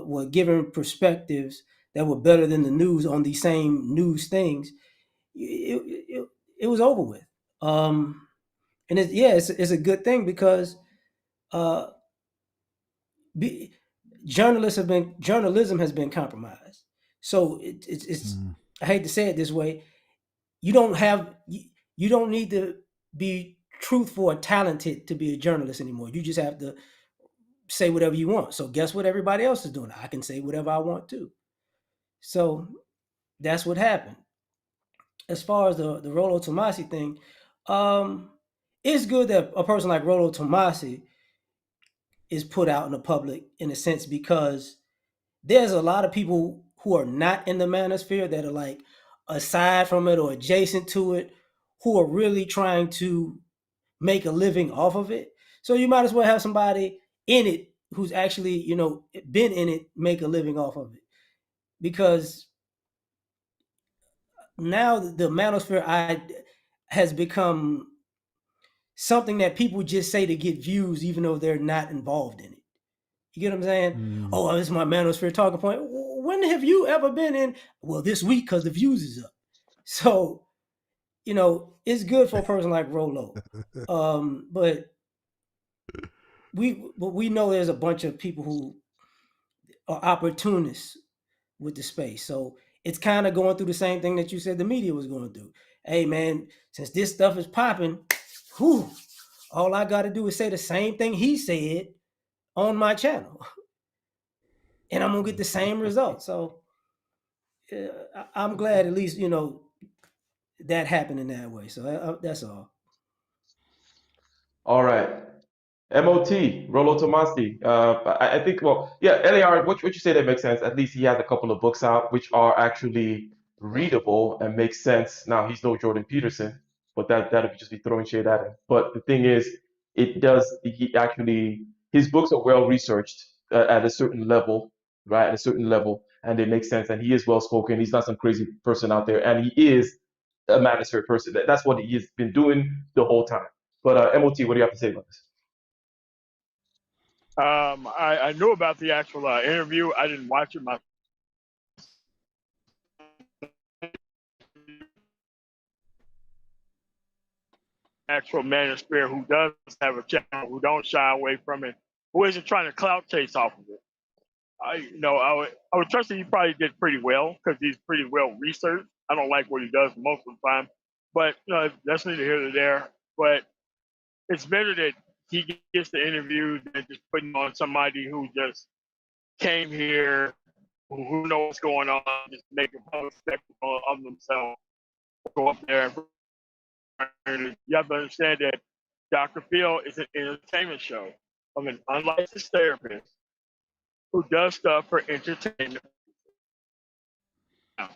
were given perspectives that were better than the news on these same news things, it, it, it was over with. And it's a good thing because uh, be, journalism has been compromised. So it's I hate to say it this way, you don't have you don't need to be truthful or talented to be a journalist anymore. You just have to say whatever you want. So guess what everybody else is doing? I can say whatever I want to. So that's what happened. As far as the Rollo Tomasi thing, um, it's good that a person like Rollo Tomasi is put out in the public in a sense because there's a lot of people who are not in the manosphere that are like aside from it or adjacent to it who are really trying to make a living off of it. So you might as well have somebody in it who's actually, been in it, make a living off of it. Because now the manosphere has become something that people just say to get views, even though they're not involved in it. You get what I'm saying? Oh, this is my manosphere talking point. When have you ever been in? Well, this week because the views is up. So, it's good for a person like Rolo. But we know there's a bunch of people who are opportunists with the space. So it's kind of going through the same thing that you said the media was going through. Hey man, since this stuff is popping, all I got to do is say the same thing he said on my channel, and I'm gonna get the same result. So I'm glad at least that happened in that way. So that's all. All right. MOT, Rollo Tomasi. I think, well, yeah, LAR, what you say that makes sense. At least he has a couple of books out which are actually readable and make sense. Now, he's no Jordan Peterson, but that'll just be throwing shade at him. But the thing is, he actually, his books are well researched at a certain level, right? At a certain level, and they make sense. And he is well spoken. He's not some crazy person out there. And he is a manosphere person. That's what he has been doing the whole time. But MOT, what do you have to say about this? I knew about the actual interview. I didn't watch it. My actual manosphere who does have a channel, who don't shy away from it, who isn't trying to clout chase off of it. I would trust that he probably did pretty well because he's pretty well researched. I don't like what he does most of the time, but that's neither here nor there. But it's better that he gets the interview than just putting on somebody who just came here, who knows what's going on, just make a public spectacle of themselves, go up there. And you have to understand that Dr. Phil is an entertainment show of an unlicensed therapist who does stuff for entertainment. Now,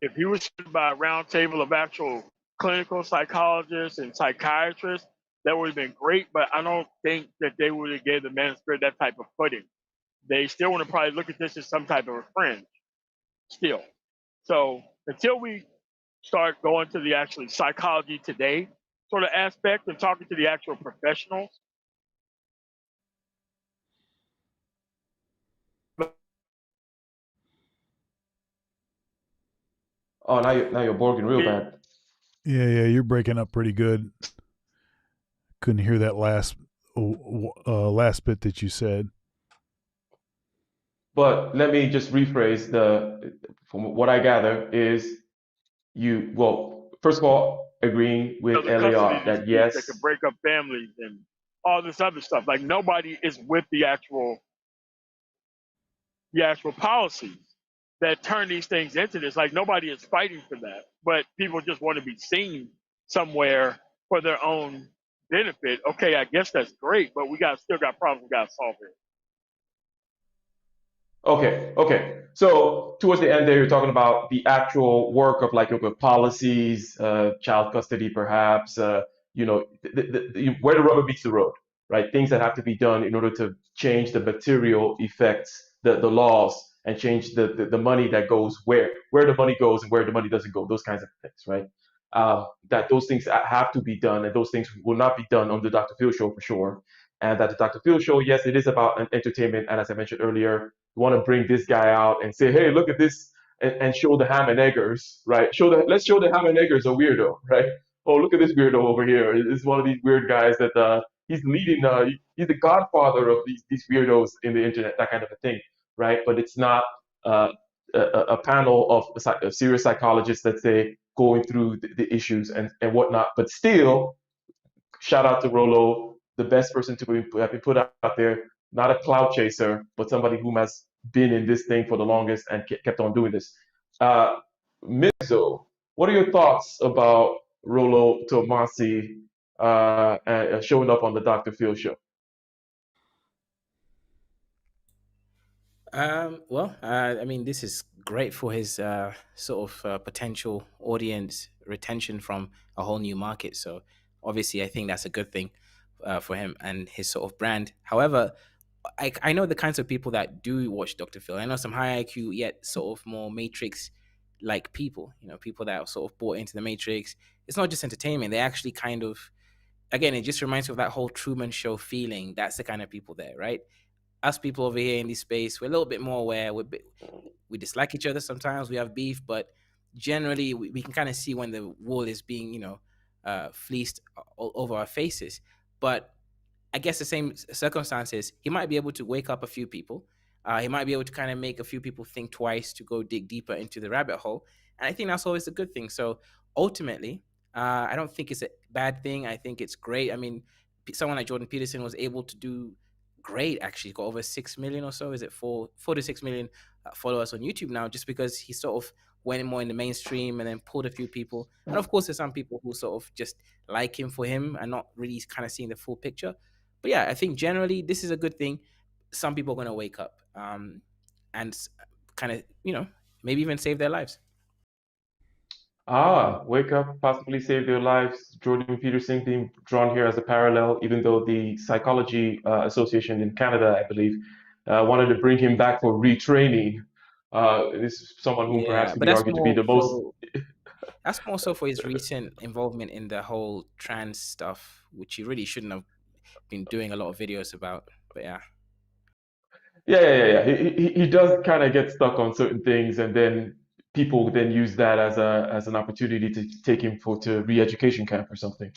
if he was sitting by a round table of actual clinical psychologists and psychiatrists, that would have been great, but I don't think that they would have gave the manosphere that type of footing. They still want to probably look at this as some type of a fringe still. So until we start going to the actual psychology today sort of aspect and talking to the actual professionals, Oh, now you're borging real bad. Yeah, you're breaking up pretty good. Couldn't hear that last bit that you said. But let me just rephrase from what I gather is first of all, agreeing with the custody LAR that disputes that could yes, break up families and all this other stuff. Like nobody is with the actual policies that turn these things into this. Like nobody is fighting for that, but people just want to be seen somewhere for their own benefit. Okay, I guess that's great, but we still got problems we got to solve here. Okay. So towards the end there, you're talking about the actual work of like with policies, child custody, perhaps, where the rubber meets the road, right? Things that have to be done in order to change the material effects, the laws, and change the money that goes where the money goes and where the money doesn't go, those kinds of things, right? That those things have to be done, and those things will not be done on the Dr. Phil show for sure. And that the Dr. Phil show, yes, it is about an entertainment, and as I mentioned earlier, you want to bring this guy out and say, hey, look at this, and show the ham and eggers, right? Let's show the ham and eggers a weirdo, right? Oh, look at this weirdo over here. It's one of these weird guys that he's leading. He's the godfather of these weirdos in the internet, that kind of a thing, right? But it's not uh, a panel of serious psychologists, let's say, going through the issues and whatnot. But still, shout out to Rolo, the best person to have been put out there, not a cloud chaser, but somebody who has been in this thing for the longest and kept on doing this. Uh, Mizzo, what are your thoughts about Rolo Tomasi showing up on the Dr. Phil show? I mean, this is great for his sort of potential audience retention from a whole new market. So obviously, I think that's a good thing for him and his sort of brand. However, I know the kinds of people that do watch Dr. Phil. I know some high IQ yet sort of more Matrix like people. You know, people that are sort of bought into the Matrix. It's not just entertainment. They actually kind of again, it just reminds me of that whole Truman Show feeling. That's the kind of people there, right? Us people over here in this space, we're a little bit more aware. We dislike each other sometimes. We have beef, but generally we can kind of see when the wool is being, fleeced over our faces. But I guess the same circumstances, he might be able to wake up a few people. He might be able to kind of make a few people think twice to go dig deeper into the rabbit hole. And I think that's always a good thing. So ultimately, I don't think it's a bad thing. I think it's great. I mean, someone like Jordan Peterson was able to do great, actually. Got over 6 million or so. Is it 4 to 6 million followers on YouTube now, just because he sort of went more in the mainstream and then pulled a few people. And of course, there's some people who sort of just like him for him and not really kind of seeing the full picture. But yeah, I think generally this is a good thing. Some people are going to wake up and kind of, maybe even save their lives. Wake up, possibly save their lives. Jordan Peterson being drawn here as a parallel, even though the Psychology Association in Canada, I believe, wanted to bring him back for retraining. This is someone whom perhaps Yeah, could but be argued to be the most. that's more so for his recent involvement in the whole trans stuff, which he really shouldn't have been doing a lot of videos about. But yeah. Yeah. He does kind of get stuck on certain things, and then people then use that as an opportunity to take him to re-education camp or something.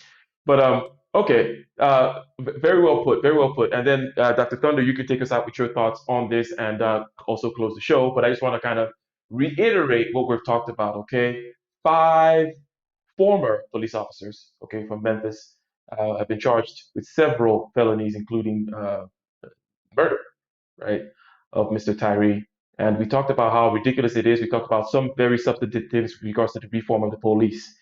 But okay, very well put, very well put. And then Dr. Thunder, you could take us out with your thoughts on this and also close the show. But I just want to kind of reiterate what we've talked about. Okay, 5 former police officers, okay, from Memphis, have been charged with several felonies, including murder, right, of Mr. Tyree. And we talked about how ridiculous it is. We talked about some very substantive things with regards to the reform of the police,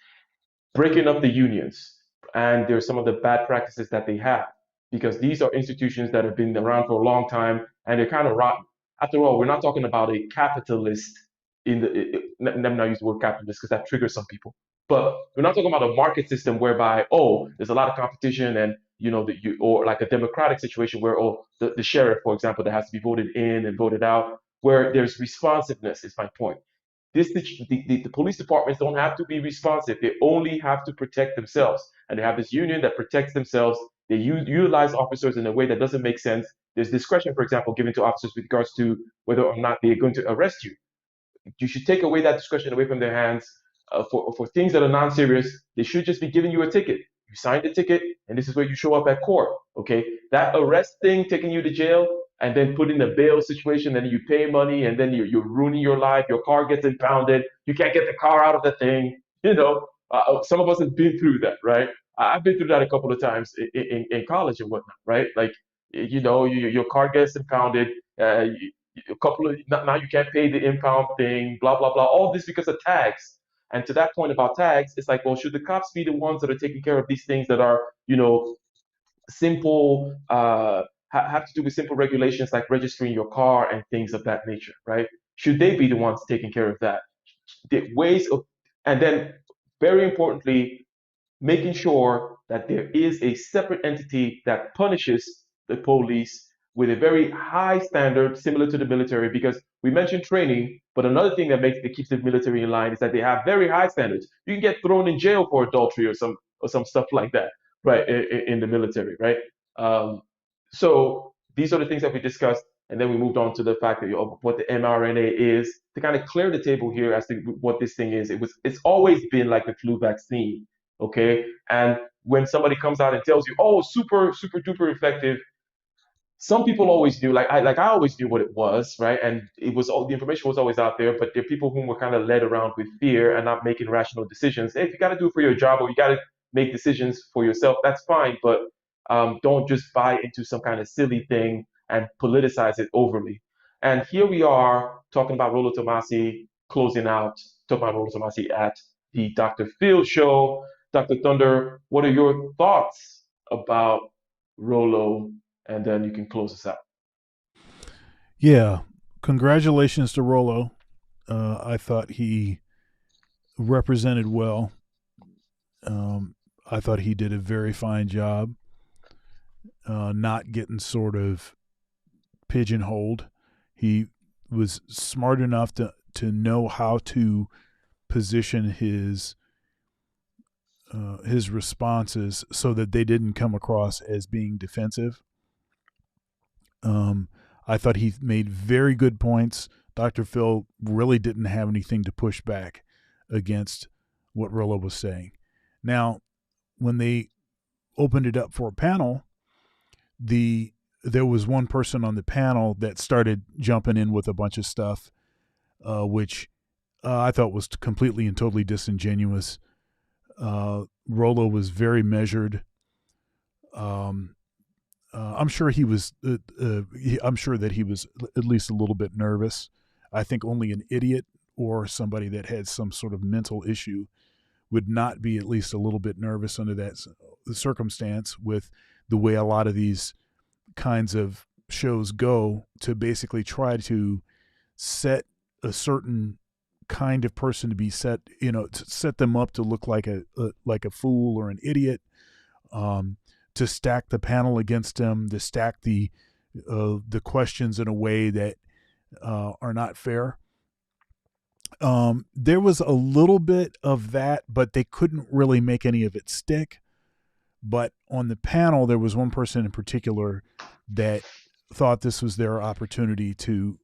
breaking up the unions, and there's some of the bad practices that they have, because these are institutions that have been around for a long time and they're kind of rotten. After all, we're not talking about a capitalist let me not use the word capitalist because that triggers some people. But we're not talking about a market system whereby, oh, there's a lot of competition and or like a democratic situation where, oh, the sheriff, for example, that has to be voted in and voted out, where there's responsiveness is my point. The police departments don't have to be responsive. They only have to protect themselves. And they have this union that protects themselves. They utilize officers in a way that doesn't make sense. There's discretion, for example, given to officers with regards to whether or not they're going to arrest you. You should take away that discretion away from their hands for things that are non-serious. They should just be giving you a ticket. You signed the ticket, and this is where you show up at court. Okay, that arrest thing, taking you to jail, and then put in a bail situation, and you pay money, and then you're ruining your life. Your car gets impounded. You can't get the car out of the thing. Some of us have been through that, right? I've been through that a couple of times in college and whatnot, right? Like, your car gets impounded. A couple of now you can't pay the impound thing, blah blah blah. All this because of tags. And to that point about tags, it's like, well, should the cops be the ones that are taking care of these things that are, simple, have to do with simple regulations like registering your car and things of that nature, right? Should they be the ones taking care of that? The ways of, and then very importantly, making sure that there is a separate entity that punishes the police with a very high standard, similar to the military, because we mentioned training, but another thing that keeps the military in line is that they have very high standards. You can get thrown in jail for adultery or some stuff like that, right? In the military, right? Um, so these are the things that we discussed, and then we moved on to the fact that what the mRNA is to kind of clear the table here as to what this thing is. It's always been like the flu vaccine, okay? And when somebody comes out and tells you, oh, super super duper effective, some people always knew, I always knew what it was, right? And it was all the information was always out there, but there are people who were kind of led around with fear and not making rational decisions. Hey, if you got to do it for your job or you got to make decisions for yourself, that's fine, but don't just buy into some kind of silly thing and politicize it overly. And here we are talking about Rollo Tomasi, closing out, talking about Rollo Tomasi at the Dr. Phil show. Dr. Thunder, what are your thoughts about Rollo, and then you can close us out. Yeah, congratulations to Rollo. I thought he represented well. I thought he did a very fine job, not getting sort of pigeonholed. He was smart enough to know how to position his responses so that they didn't come across as being defensive. I thought he made very good points. Dr. Phil really didn't have anything to push back against what Rollo was saying. Now, when they opened it up for a panel, there was one person on the panel that started jumping in with a bunch of stuff, which I thought was completely and totally disingenuous. Rollo was very measured. I'm sure he was. I'm sure that he was at least a little bit nervous. I think only an idiot or somebody that had some sort of mental issue would not be at least a little bit nervous under that circumstance, with the way a lot of these kinds of shows go, to basically try to set a certain kind of person to be set, to set them up to look like a fool or an idiot, to stack the panel against them, to stack the questions in a way that are not fair. There was a little bit of that, but they couldn't really make any of it stick. But on the panel, there was one person in particular that thought this was their opportunity to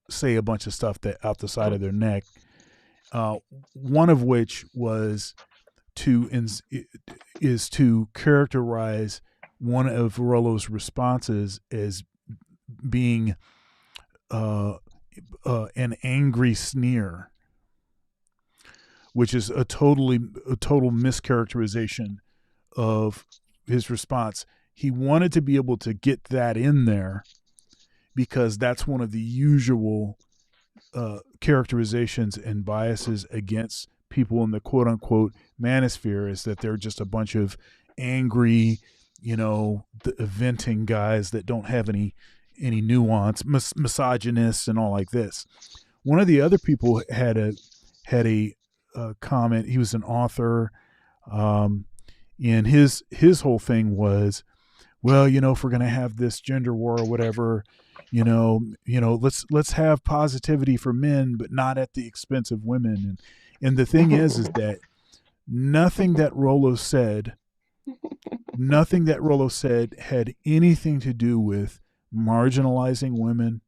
say a bunch of stuff that out the side of their neck. One of which was is to characterize one of Rollo's responses as being an angry sneer, which is a total mischaracterization of his response. He wanted to be able to get that in there because that's one of the usual characterizations and biases against people in the quote unquote manosphere, is that they're just a bunch of angry, venting guys that don't have any nuance, misogynists and all like this. One of the other people had a comment. He was an author, and his whole thing was, well, if we're going to have this gender war or whatever, let's have positivity for men, but not at the expense of women. And the thing is that nothing that Rollo said had anything to do with marginalizing women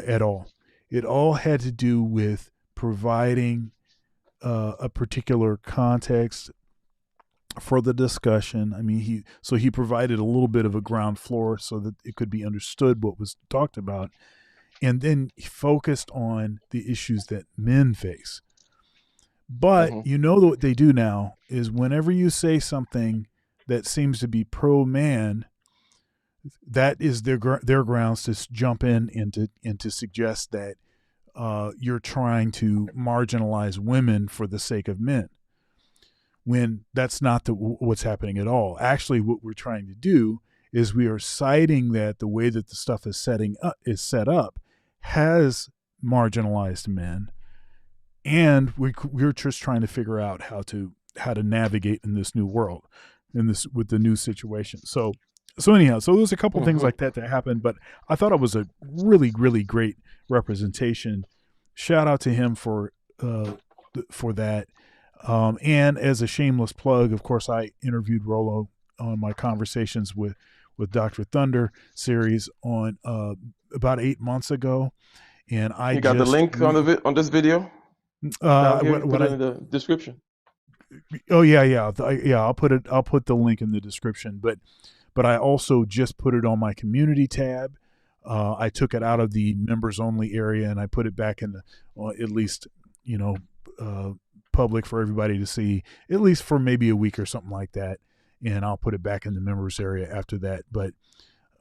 at all. It all had to do with providing a particular context for the discussion. I mean, he provided a little bit of a ground floor so that it could be understood what was talked about, and then he focused on the issues that men face. But what they do now is whenever you say something that seems to be pro-man, that is their grounds to jump in and to suggest that you're trying to marginalize women for the sake of men, when that's not what's happening at all. Actually, what we're trying to do is we are citing that the way that the stuff is set up has marginalized men, and we're just trying to figure out how to navigate in this new world, with the new situation. So anyhow, so there's a couple things like that happened, but I thought it was a really, really great representation. Shout out to him for that. And as a shameless plug, of course, I interviewed Rollo on my Conversations with Dr. Thunder series on about 8 months ago, and You got the link on this video down here. Put it in the description. Oh yeah. I'll put the link in the description. But I also just put it on my community tab. I took it out of the members only area and I put it back in the at least public for everybody to see, at least for maybe a week or something like that. And I'll put it back in the members area after that. But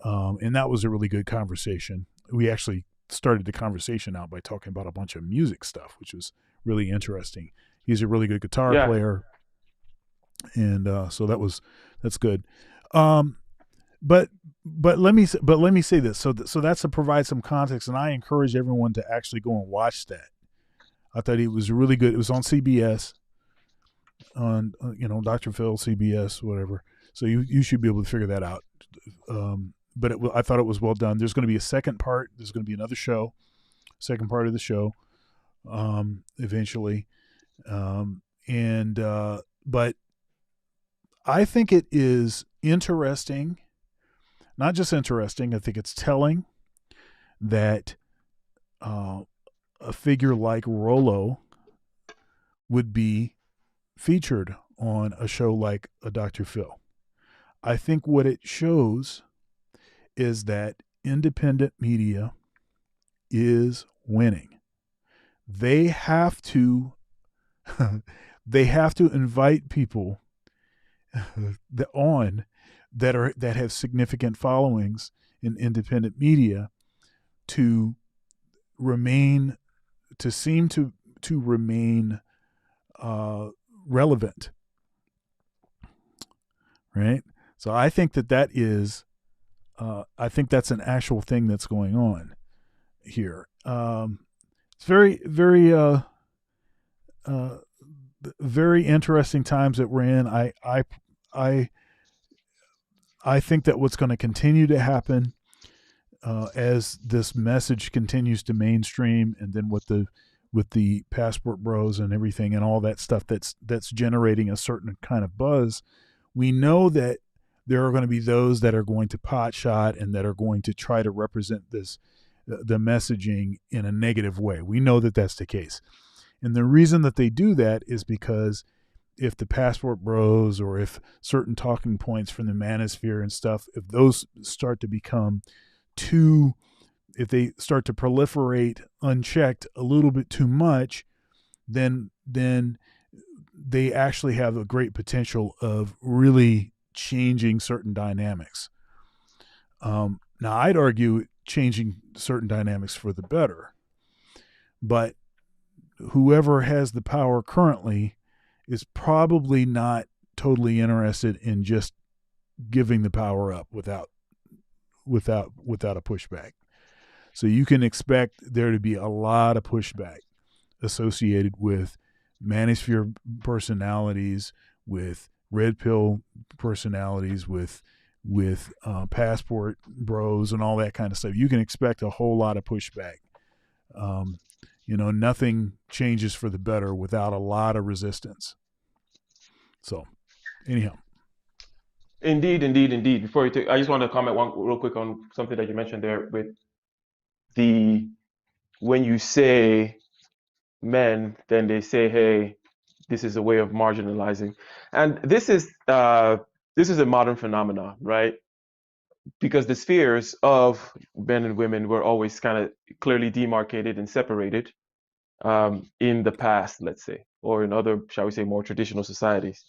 and that was a really good conversation. We actually started the conversation out by talking about a bunch of music stuff, which was really interesting. He's a really good guitar player, and so that's good. But let me say this. So that's to provide some context, and I encourage everyone to actually go and watch that. I thought it was really good. It was on CBS, on Dr. Phil, CBS, whatever. So you should be able to figure that out. But I thought it was well done. There's going to be a second part. There's going to be another show, second part of the show, eventually. But I think it is interesting, not just interesting. I think it's telling that a figure like Rollo would be featured on a show like a Dr. Phil. I think what it shows is that independent media is winning. They have to invite people that have significant followings in independent media to seem to remain relevant, right? So I think that is I think that's an actual thing that's going on here. It's very, very, very interesting times that we're in. I think that what's going to continue to happen as this message continues to mainstream, and then with the passport bros and everything and all that stuff that's generating a certain kind of buzz, we know that there are going to be those that are going to pot shot and that are going to try to represent the messaging in a negative way. We know that that's the case. And the reason that they do that is because if the passport bros, or if certain talking points from the manosphere and stuff, if those start to become if they start to proliferate unchecked a little bit too much, then they actually have a great potential of really changing certain dynamics. Now, I'd argue changing certain dynamics for the better, but whoever has the power currently is probably not totally interested in just giving the power up without a pushback. So you can expect there to be a lot of pushback associated with manosphere personalities, with red pill personalities, with passport bros and all that kind of stuff. You can expect a whole lot of pushback. Nothing changes for the better without a lot of resistance. So, anyhow. Indeed. Before you take, I just want to comment real quick on something that you mentioned there with when you say men, then they say, hey, this is a way of marginalizing. And this is a modern phenomenon, right? Because the spheres of men and women were always kind of clearly demarcated and separated in the past, let's say, or in other, shall we say, more traditional societies,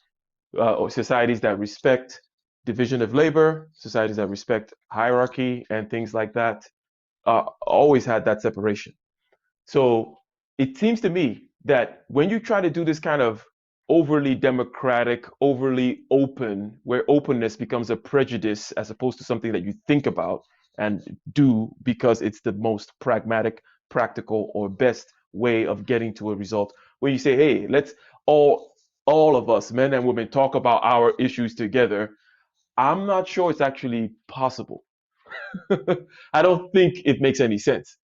or societies that respect division of labor, societies that respect hierarchy and things like that, always had that separation. So it seems to me that when you try to do this kind of overly democratic, overly open, where openness becomes a prejudice as opposed to something that you think about and do because it's the most pragmatic, practical, or best way of getting to a result. When you say, hey, let's all of us, men and women, talk about our issues together, I'm not sure it's actually possible. I don't think it makes any sense.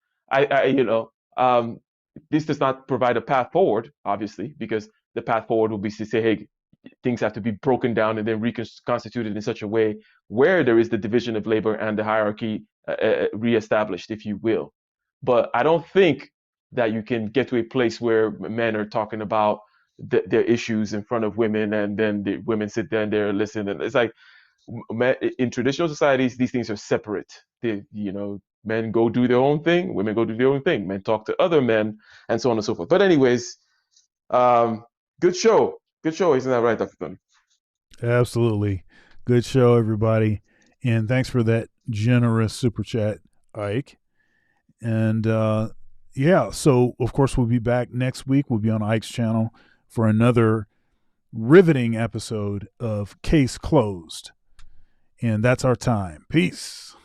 This does not provide a path forward, obviously, because the path forward will be to say, hey, things have to be broken down and then reconstituted in such a way where there is the division of labor and the hierarchy reestablished, if you will. But I don't think that you can get to a place where men are talking about their issues in front of women, and then the women sit there and they're listening. And it's like, in traditional societies, these things are separate. Men go do their own thing, women go do their own thing, men talk to other men, and so on and so forth. But anyways, good show, isn't that right, Dr. Tony? Absolutely. Good show, everybody. And thanks for that generous super chat, Ike. And yeah, so of course we'll be back next week. We'll be on Ike's channel for another riveting episode of Case Closed. And that's our time. Peace.